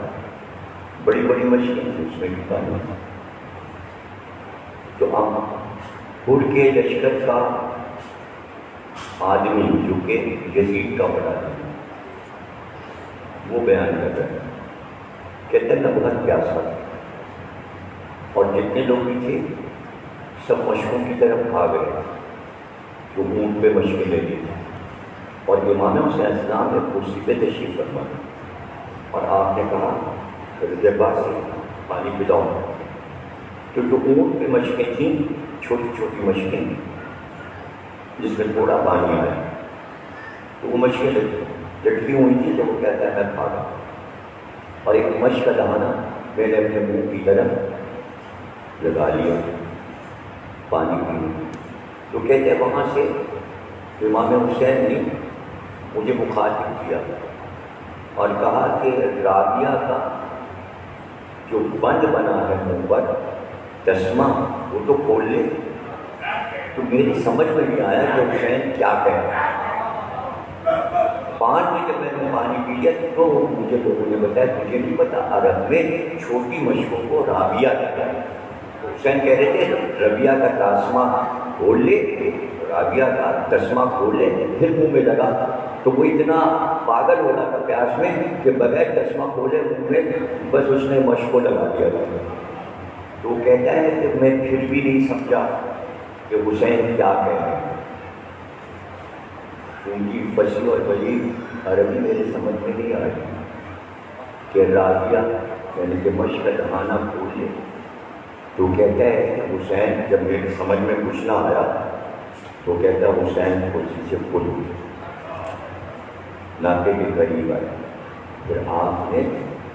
بڑی بڑی مشقیں تھی اس میں بھی پانی بھرا۔ تو اب پور کے لشکر کا آدمی جو کہ یزید کا بڑا ہے وہ بیان کر رہے ہیں، کہتے ہیں بہت پیاسا، اور جتنے لوگ بھی تھے سب مشقوں کی طرف بھاگ رہے، جو اونٹ پہ مشقیں لے لی تھی، اور امام حسین السلام نے کرسی پہ تشریف فرما، اور آپ نے کہا جبا سے پانی پلاؤ، تو جو اونٹ پہ مشقیں تھیں چھوٹی چھوٹی مشقیں جس میں تھوڑا پانی آیا، تو وہ مشقیں لٹکی ہوئی تھی، تو وہ کہتا ہے میں بھاگا، اور ایک مشق کا دہانہ میں نے اپنے منہ کی طرف لگا لیا پانی پینے، تو کہتے ہیں وہاں سے امام حسین نے مجھے مخاطب کیا اور کہا کہ رابعہ کا جو بند بنا ہے منہ پر چشمہ وہ تو کھول لے۔ تو میری سمجھ میں نہیں آیا کہ حسین کیا کہہ رہا ہے۔ 5 بجے جب میں نے پانی پی لیا تو مجھے لوگوں نے بتایا مجھے نہیں پتا عرب میں چھوٹی مشقوں کو رابعہ کہتے ہیں۔ حسین کہہ رہے تھے رابعہ کا تسمہ کھول لے، رابعہ کا تسمہ کھول لے پھر منہ میں لگا، تو وہ اتنا پاگل ہو رہا تھا پیاس میں کہ بغیر چشمہ کھولے منہ میں بس اس نے مشق کو لگا دیا تھا۔ تو وہ کہتا ہے کہ میں پھر بھی نہیں سمجھا کہ حسین کیا کہہ رہے ہیں، ان کی فصیح اور بلیغ عربی میرے سمجھ میں نہیں آئی کہ رابعہ یعنی کہ مشق کا دہانہ کھول لے۔ تو کہتا ہے کہ حسین جب میرے سمجھ میں کچھ نہ آیا تو کہتا ہے حسین کرسی سے کھل ناکے کے قریب آیا، پھر آپ نے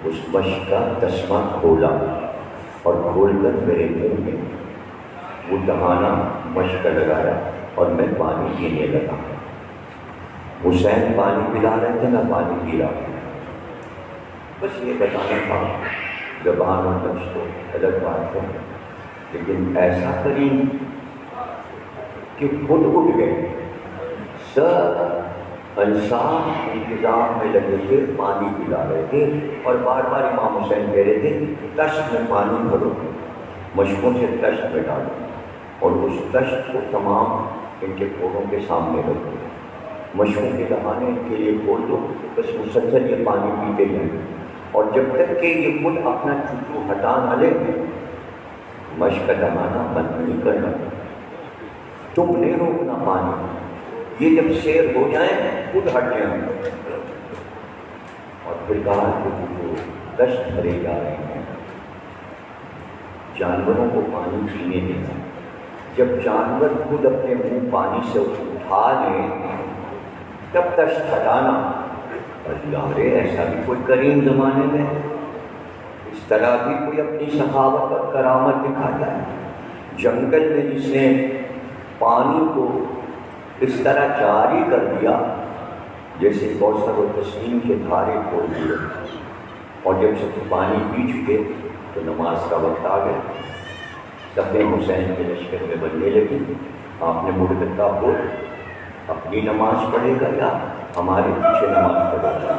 اس مشق کا تسمہ کھولا اور کھول کر میرے منہ میں وہ دہانہ مشق کا لگایا اور میں پانی پینے لگا۔ حسین پانی پلا رہے تھے، میں پانی پی رہا تھا. بس یہ بتانا تھا. زبان اور نفس تو الگ بات ہے، لیکن ایسا کریم کہ خود اٹھ گئے. سب انسان انتظام میں لگے تھے، پانی پلا رہے تھے، اور بار بار امام حسین کہہ رہے تھے تشت میں پانی بھرو، مشکوں سے تشت میں ڈالو، اور اس تشت کو تمام ان کے پھولوں کے سامنے رکھو، مشکوں کے دہانے ان کے لیے کھول دو، بس مسلسل یہ پانی پیتے جائیں، اور جب تک کہ یہ خود اپنا چوچو ہٹا نہ لے مشق کا دہانا بند نہیں کرنا. تم نے روکنا پانی، یہ جب سیر ہو جائیں خود ہٹ جائیں. اور پھر کہا کہ جو دشت بھرے جا رہے ہیں جانوروں کو پانی پینے دینا. جب جانور خود اپنے منہ پانی سے اٹھا لیں تب دشت ہٹانا. یارے ایسا بھی کوئی کریم زمانے میں اس طرح بھی کوئی اپنی سخاوت اور کرامت دکھاتا ہے. جنگل میں جس نے پانی کو اس طرح جاری کر دیا جیسے کوثر و تسنیم کے دھارے کھول دیے، اور جب سب پانی پی چکے تو نماز کا وقت آ گیا. صفیں حسین کے لشکر میں بننے لگی. آپ نے مڑ کر کہا بول اپنی نماز پڑھے گا یا ہمارے پیچھے نماز پڑھے گا.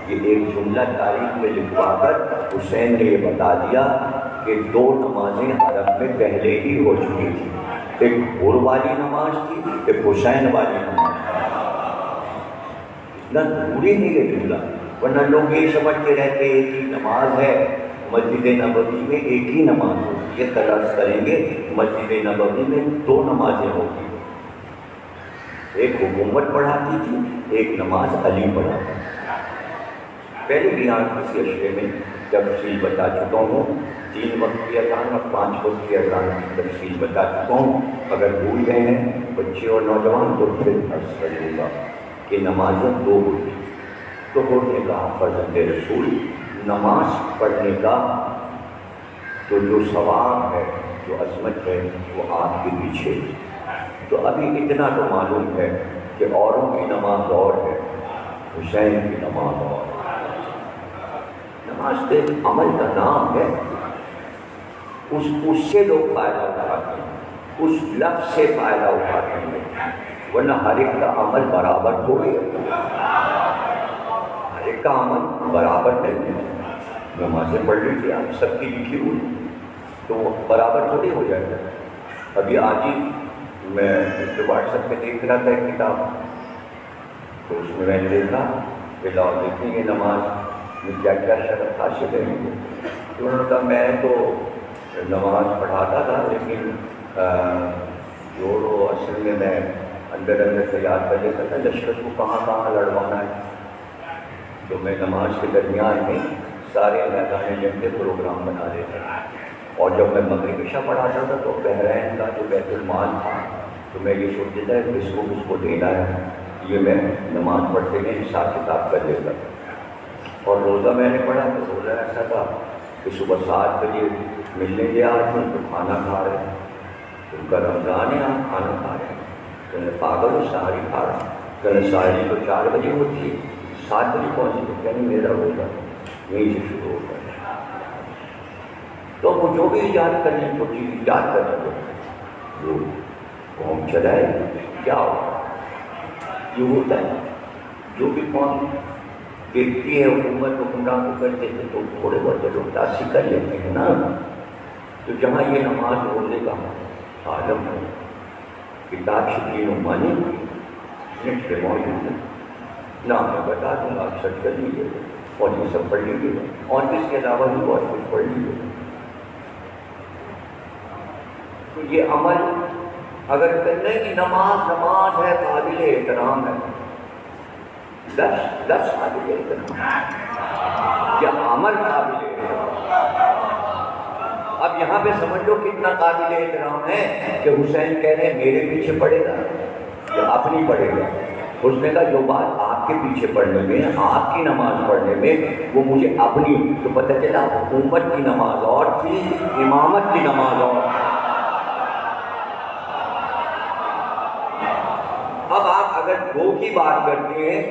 یہ ایک جملہ تاریخ میں لکھوا کر حسین نے یہ بتا دیا کہ 2 نمازیں عرب میں پہلے ہی ہو چکی تھیں. ایک بھور والی نماز تھی، ایک حسین والی نماز تھی. اتنا ضروری نہیں یہ جملہ، ورنہ لوگ یہ سمجھتے رہتے ایک ہی نماز ہے، مسجد نبوی میں ایک ہی نماز ہوتی ہے. تلاش کریں گے مسجد نبوی میں 2 نمازیں ہوتی ہیں. ایک حکومت پڑھاتی تھی، ایک نماز علی پڑھاتا تھا. پہلے بھی یہاں کسی اشرے میں تفصیل بتا چکا ہوں. 3 وقت کی اذان اور 5 وقت کی اذان کی تفصیل بتا چکا ہوں. اگر بھول گئے ہیں بچے اور نوجوان تو پھر عرض کر دوں گا کہ نمازیں 2 ہوتی. تو ہونے کا فرزند رسول نماز پڑھنے کا تو جو ثواب ہے، جو عظمت ہے، وہ آپ کے پیچھے. تو ابھی اتنا تو معلوم ہے کہ اوروں کی نماز اور ہے، حسین کی نماز اور. نماز ایک عمل کا نام ہے، اس سے لوگ فائدہ اٹھاتے ہیں، اس لفظ سے فائدہ اٹھاتے ہیں. ورنہ ہر ایک کا عمل برابر تھوڑی ہے، ہر ایک کا عمل برابر نہیں ہے. نمازیں پڑھ لیجیے آپ سب کی لکھی ہوئی تو وہ برابر تھوڑی ہو جائے گا. ابھی آج ہی میں واٹس ایپ پہ دیکھ رہا تھا ایک کتاب، تو اس میں نے دیکھا کہ لاؤ دیکھیں گے نماز میں کیا کیا شرط حاصل ہے. تو انہوں نے کہا میں تو نماز پڑھاتا تھا لیکن جو اصل میں میں اندر تیار کر لیتا تھا لشکر کو کہاں لڑوانا ہے. تو میں نماز کے درمیان میں سارے میدان جنگ کے پروگرام بنا دیتا تھا. اور جب میں مغرب عشاء پڑھاتا تھا تو بحرین کا جو بیت المال تھا تو میں یہ سوچتا تھا کہ کس کو دینا ہے، یہ میں نماز پڑھتے میں حساب کتاب کر لیتا تھا. اور روزہ میں نے پڑھا تو روزہ ایسا تھا کہ صبح 7 بجے ملنے گیا آدمی تو کھانا کھا رہے ہیں، ان کا رمضان ہے آپ کھانا کھا رہے ہیں. کہنے پاگل ہو سحری کھا رہا ہے. کہنے سحری تو 4 بجے ہوتی ہے، 7 بجے پہنچی. تو کہنے میرا روزہ یہیں سے شروع ہوتا ہے. تو وہ جو بھی ایجاد کرنے کو چیز ایجاد کر سکے وہ قوم چلائے کیا ہوگا. یہ ہوتا ہے جو بھی قوم دیکھتی ہے حکومت حکمران کو کرتے ہیں تو تھوڑے بہت لوگ تاثیر کر لیتے ہیں نا. تو جہاں یہ نماز روزے کا عالم ہے، کتاب شکین و مانی نیٹ پہ موجود ہے. نہ میں بتا دوں گا، سرچ کر لیجیے اور یہ سب پڑھ لیجیے، اور اس کے علاوہ بھی بہت کچھ پڑھ لیجیے. تو یہ عمل اگر کہنا کہ نماز ہے قابل احترام ہے، لفظ قابل احترام یا عمل قابل احترام. اب یہاں پہ سمجھ لو کتنا قابل احترام ہے کہ حسین کہہ رہے ہیں میرے پیچھے پڑے گا یا اپنی پڑے گا. اس نے کہا جو بات آپ کے پیچھے پڑھنے میں، آپ کی نماز پڑھنے میں، وہ مجھے اپنی. تو پتہ چلا حکومت کی نماز اور تھی، امامت کی نماز اور تھی. اب آپ اگر دو کی بات کرتے ہیں،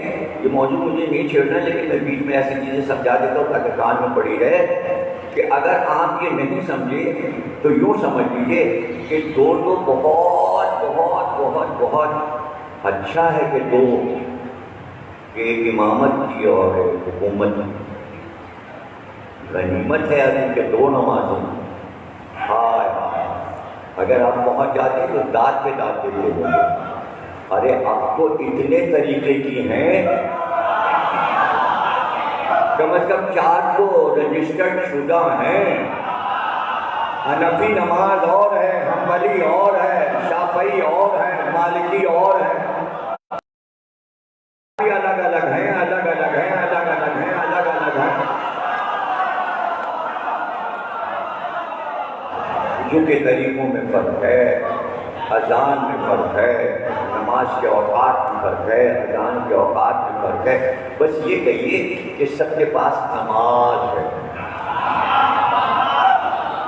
یہ موضوع مجھے نہیں چھیڑنا لیکن میں بیچ میں ایسی چیزیں سمجھا دیتا ہوں تاکہ کان میں پڑی رہے، کہ اگر آپ یہ نہیں سمجھے تو یوں سمجھ لیجیے کہ دو تو بہت بہت بہت بہت اچھا ہے کہ دو، کہ ایک امامت کی اور ایک حکومت کی، غنیمت ہے ابھی کہ دو نمازیں، ہائے اگر آپ پہنچ جاتے ہیں تو دانت پہ دانت دیتے ہوں گے، ارے اب تو اتنے طریقے کی ہیں، کم از کم 4 تو رجسٹرڈ شدہ ہیں، حنفی نماز اور ہے، حنبلی اور ہے، شافعی اور ہے، مالکی اور ہے، الگ الگ ہیں، الگ الگ ہیں، الگ الگ ہیں، الگ الگ ہیں، چونکہ طریقوں میں فرق ہے، اذان میں فرق ہے، نماز کے اوقات میں فرق ہے، اذان کے اوقات میں فرق ہے، بس یہ کہیے کہ سب کے پاس نماز ہے۔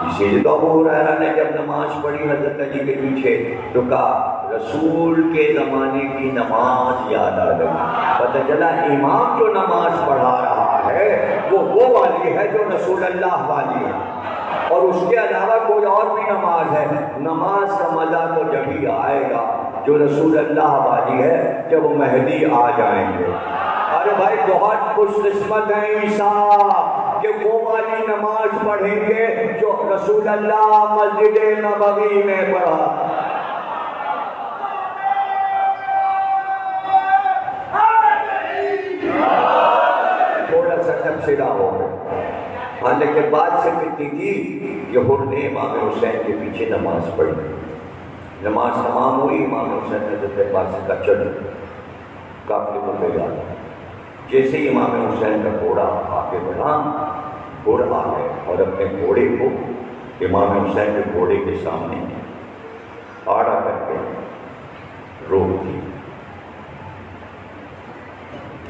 اسی لیے تو ابو ہریرہ نے جب نماز پڑھی حضرت علی کے پیچھے تو کہا رسول کے زمانے کی نماز یاد آ گئی، پتہ چلا امام جو نماز پڑھا رہا ہے وہ والی ہے جو رسول اللہ والی ہے، اور اس کے علاوہ کوئی اور بھی نماز ہے، نماز کا مزہ تو جب ہی آئے گا جو رسول اللہ والی ہے جب وہ مہدی آ جائیں گے۔ ارے بھائی بہت خوش قسمت ہیں عیسیٰ کہ وہ والی نماز پڑھیں گے جو رسول اللہ مسجد نبوی میں پڑھا۔ تھوڑا سا تبصرہ ہو گیا، حالانکہ بات صرف اتنی تھی کہ حر نے امام حسین کے پیچھے نماز پڑھی، نماز تمام ہوئی، امام حسین نے حضرت پاس کا چل قافلے کو تیار، جیسے ہی امام حسین کا گھوڑا آگے بڑھا، حر آ گئے اور اپنے گھوڑے کو امام حسین کے گھوڑے کے سامنے آڑا کر کے روک دی،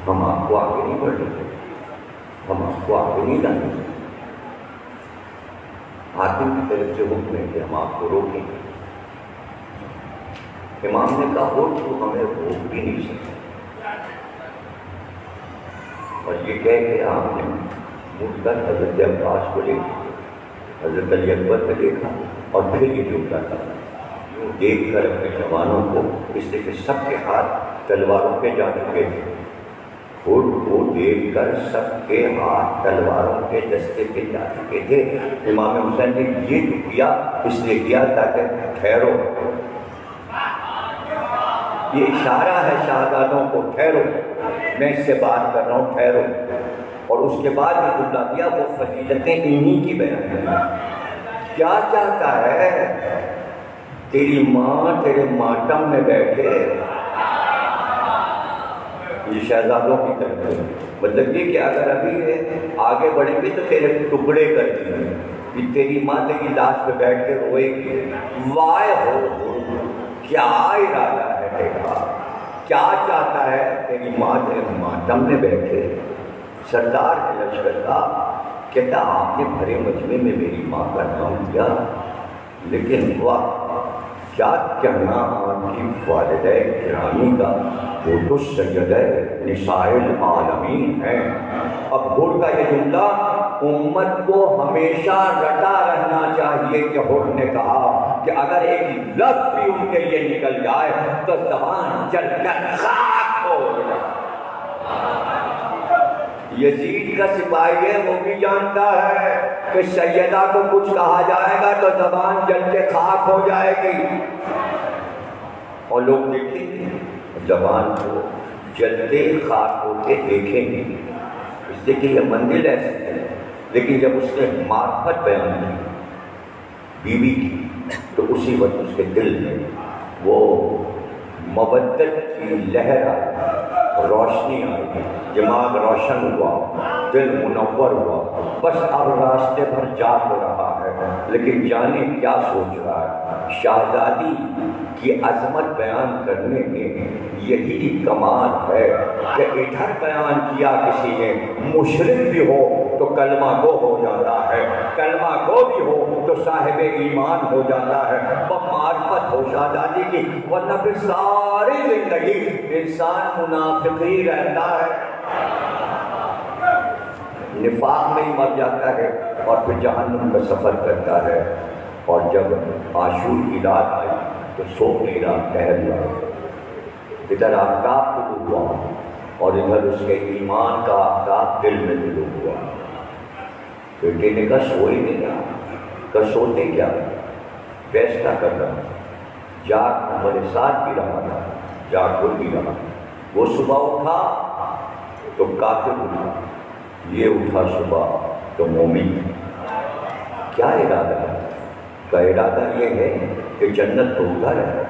ہم آپ کو آگے نہیں بڑھ رہے، ہم آپ کو آگے نہیں جانے، حاکم کی طرف سے حکم ہے کہ ہم آپ کو روکیں۔ امام نے کہا ہو تو ہمیں روک بھی نہیں سکتے، اور یہ کہہ کے آپ نے مڑ کر حضرت عباس کو دیکھا، حضرت علی اکبر کو دیکھا، اور پھر یہ جھکا تھا، یوں دیکھ کر اپنے جوانوں کو، اس لیے کہ سب کے ہاتھ تلواروں پہ جا چکے تھے، خود کو دیکھ کر سب کے ہاتھ تلواروں کے دستے پہ جا چکے تھے۔ امام حسین نے یہ جو کیا اس لیے کیا تاکہ ٹھہرو، یہ اشارہ ہے شہزادوں کو، ٹھہرو، میں اس سے بات کر رہا ہوں، ٹھہرو، اور اس کے بعد جو جملہ دیا وہ فضیلتیں انہی کی بیان کی۔ کیا چاہتا ہے تیری ماں تیرے ماتم میں بیٹھے، یہ شہزادوں کی طرف ہے، مطلب یہ کہ اگر ابھی آگے بڑھیں گے تو تیرے ٹکڑے کر دیں گے، کہ تیری ماں تیری لاش پہ بیٹھ کے روئے گی، وائے ہو کیا ارادہ ہے تیرا، کیا چاہتا ہے تیری ماں تیرے ماتم میں بیٹھے۔ سردار کے لشکر کا کہتا آپ نے بھرے مجمع میں میری ماں کا نام لیا، لیکن واہ کیا کہنا آپ کی والدہ گرامی کا، وہ تو سیدہ نساء العالمین ہیں۔ اب حر کا یہ جملہ امت کو ہمیشہ رٹا رہنا چاہیے کہ حر نے کہا کہ اگر ایک لفظ بھی ان کے لیے نکل جائے تو زبان جل کر خاک ہو جائے۔ یزید کا سپاہی ہے، وہ بھی جانتا ہے کہ سیدہ کو کچھ کہا جائے گا تو زبان جل کے خاک ہو جائے گی، اور لوگ دیکھیں گے زبان کو جلتے خاک ہوتے دیکھیں گے، اس لیے کہ یہ منزل ایسی ہے۔ لیکن جب اس نے معرفت بیان کی بیوی کی تو اسی وقت اس کے دل میں وہ مودت کی لہر آئی، روشنی آئی، دماغ روشن ہوا، دل منور ہوا، بس اب راستے پر جا تو رہا ہے، لیکن جانے کیا سوچ رہا ہے۔ شہزادی کی عظمت بیان کرنے میں یہی کمال ہے کہ ادھر بیان کیا کسی نے مشرک بھی ہو تو کلمہ گو ہو جاتا ہے، کلمہ گو بھی ہو تو صاحب ایمان ہو جاتا ہے، معرفت ہو شہزادی کی، ورنہ پھر ساری زندگی انسان منافق ہی رہتا ہے، نفاق میں ہی مر جاتا ہے اور پھر جہنم کا سفر کرتا ہے۔ اور جب عاشور کی رات آئی تو سو نہیں رہا، ٹہل رہا، ادھر آفتاب طلوع ہوا اور ادھر اس کے ایمان کا آفتاب دل میں طلوع ہوا۔ بیٹے نے کہا سو ہی نہیں رہا، کہا سوتے کیا، فیصلہ کر رہا، جاگ ہمارے ساتھ بھی رہا تھا، جاگ بول بھی رہا۔ وہ صبح اٹھا تو کافر اٹھا، یہ اٹھا صبح تو مومن۔ کیا ارادہ ہے؟ کا ارادہ یہ ہے کہ جنت تو ادھر ہے،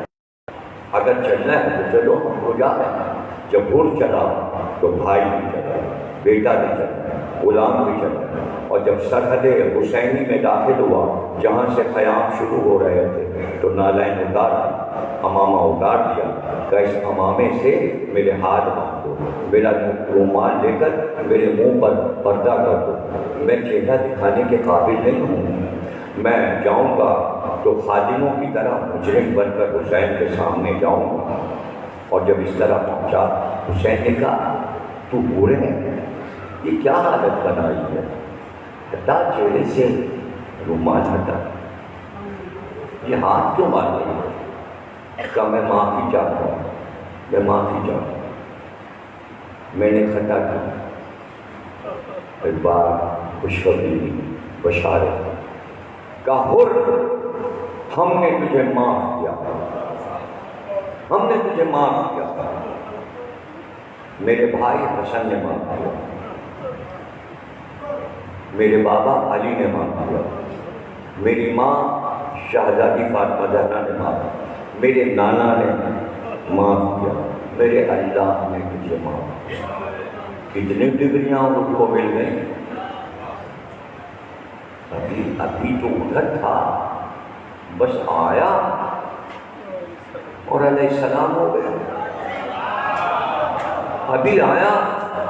اگر چلنا ہے تو چلو، ہم کو جا رہے ہیں۔ جب اٹھ چلا تو بھائی بھی چلا، بیٹا بھی چلا، غلام بھی چلا، اور جب سرحد حسینی میں داخل ہوا جہاں سے قیام شروع ہو رہے تھے تو نالین اتار امامہ اتار دیا کہ اس امامے سے میرے ہاتھ باندھ دو، میرا رومال لے کر میرے منہ پر پردہ کر دو، میں چہرہ دکھانے کے قابل نہیں ہوں، میں جاؤں گا تو خادموں کی طرح مجرم بن کر حسین کے سامنے جاؤں گا۔ اور جب اس طرح پہنچا حسین نے کہا تو برے ہے، یہ کیا حالت بنائی ہے، ہٹا چہرے سے رومال ہٹا، یہ ہاتھ کیوں مار رہی ہے؟ کہا میں معافی چاہتا ہوں، میں معافی چاہتا ہوں، میں نے خطا کی۔ ایک بار خوشخبری بشارت کا حر، ہم نے تجھے معاف کیا، ہم نے تجھے معاف کیا، میرے بھائی حسن نے معاف کیا، میرے بابا علی نے معاف کیا، میری ماں شہزادی فاطمہ زہرا نے معاف کیا، میرے نانا نے معاف کیا، میرے اللہ نے تجھے معاف کیا۔ کتنی ڈگریاں ان کو مل گئیں، ابھی تو ادھر تھا، بس آیا اور علیہ السلام ہو گیا، ابھی آیا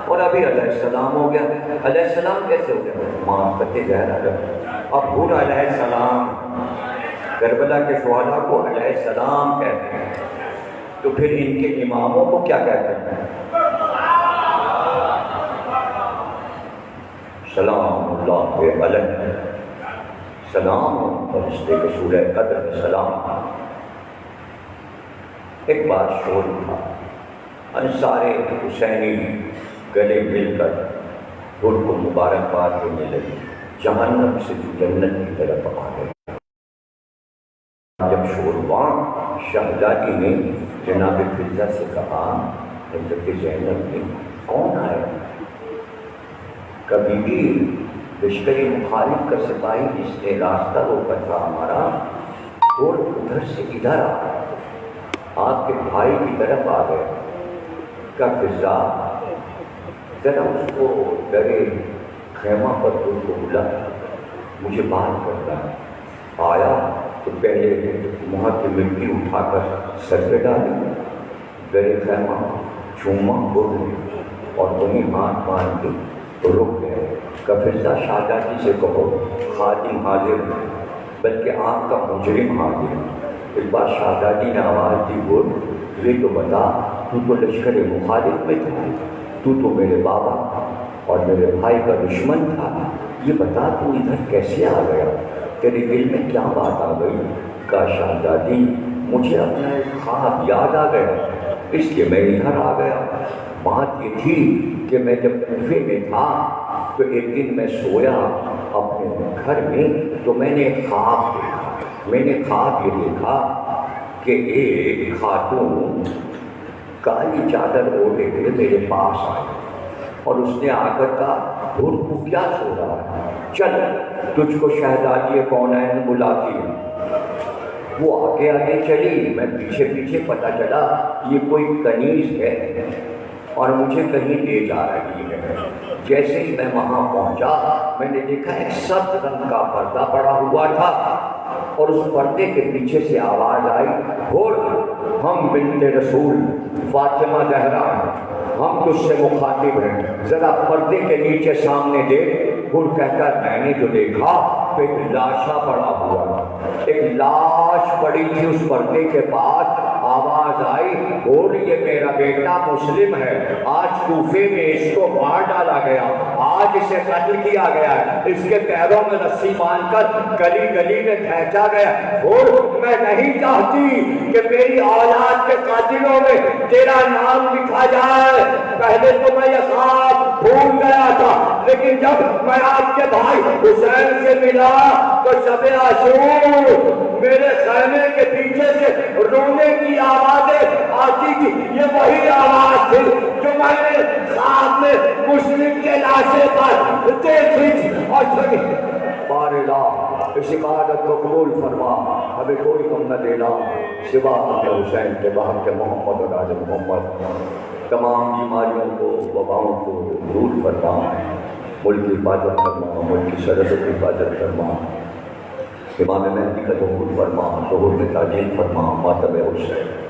اور ابھی علیہ السلام ہو گیا۔ علیہ السلام کیسے ہو گیا؟ معاف کرتے زہرا جب اب حر علیہ السلام، کربلا کے شہداء کو علیہ السلام کہتے ہیں، تو پھر ان کے اماموں کو کیا کہتے ہیں؟ سلام اللہ علیہ، سلام فرشتے کے سورہ قدر میں سلام۔ ایک بار شور اٹھا، سارے حسینی گلے مل کر حر کو مبارکباد دینے لگے، جہنم سے جنت کی طرف آ گئے۔ جب شور ہوا شہزادی نے جناب فضہ سے کہا، حضرت زینب نے، کون آئے؟ کبھی بھی لشکر مخالف کا سپاہی جس نے راستہ روکا تھا ہمارا، اور ادھر سے ادھر آ گئے، آپ کے بھائی کی طرف آ گئے۔ کا فضا ذرا اس کو ڈرے خیمہ پر ان کو بلا، مجھے بات کرنا ہے۔ آیا تو پہلے وہاں کی مٹی اٹھا کر سر پہ ڈالی، ڈرے خیمہ چوما بولے اور وہیں ہاتھ مار کے تو رک گئے۔ کا فضا شہزادی سے کہو خادم حاضر ہے، بلکہ آپ کا مجرم حاضر ہے۔ ایک بار شہزادی نے آواز دی، بول یہ تو بتا، تو لشکر مخالف میں تھا، تو میرے بابا اور میرے بھائی کا دشمن تھا، یہ بتا تو ادھر کیسے آ گیا، تیرے دل میں کیا بات آ گئی؟ کہا شہزادی مجھے اپنا ایک خواب یاد آ گیا، اس لیے میں ادھر آ گیا۔ بات یہ تھی کہ میں جب کوفے میں تھا تو ایک دن میں سویا اپنے گھر میں، تو میں نے ایک خواب دیکھا۔ میں نے خواب یہ دیکھا کہ ایک خاتون کالی چادر اوڑھے ہوئے میرے پاس آئی اور اس نے آ کر کہا، حر کو کیا سو رہا ہے، چل تجھ کو شہزادی کونین بلاتی ہے۔ وہ آگے آگے چلی، میں پیچھے پیچھے، پتہ چلا یہ کوئی کنیز ہے اور مجھے کہیں لے جا رہی ہے۔ جیسے ہی میں وہاں پہنچا میں نے دیکھا ایک سبز رنگ کا پردہ پڑا ہوا تھا اور اس پردے کے پیچھے سے آواز آئی، حر ہم بنت رسول فاطمہ زہرا ہیں، ہم تجھ سے مخاطب ہیں، ذرا پردے کے نیچے سامنے دیکھ، گر کہتا ہے میں نے جو دیکھا تو ایک لاشا پڑا ہوا، ایک لاش پڑی تھی اس پردے کے پاس، آواز آئی اور یہ میرا بیٹا مسلم ہے، آج کوفے میں اس کو مار ڈالا گیا، آج اسے قتل کیا گیا ہے، اس کے پیروں میں رسی باندھ کر گلی گلی میں کھینچا گیا، اور میں نہیں چاہتی کہ میری اولاد کے قاتلوں میں تیرا نام لکھا جائے۔ پہلے تو میں یہ خواب بھول گیا تھا، لیکن جب میں آپ کے بھائی حسین سے ملا تو شب عاشور میرے خیمے کے پیچھے سے رونے کی آوازیں آتی تھی، یہ وہی آواز تھی جو میں نے خواب میں مسلم کے لاشے پر دیکھی تھی اور سنی۔ بار الہ اس عبادت کو قبول فرما، ہمیں کوئی کم نہ دینا سوا حسین کے بہن کے محمد اور راج محمد، تمام بیماریوں کو وباؤں کو دور فرما، ملک کی حفاظت فرما، ملک کی سرحدوں کی حفاظت فرما، امام مہدی کا ظہور فرما، ظہور میں تعجیل فرما، ماتم حسین۔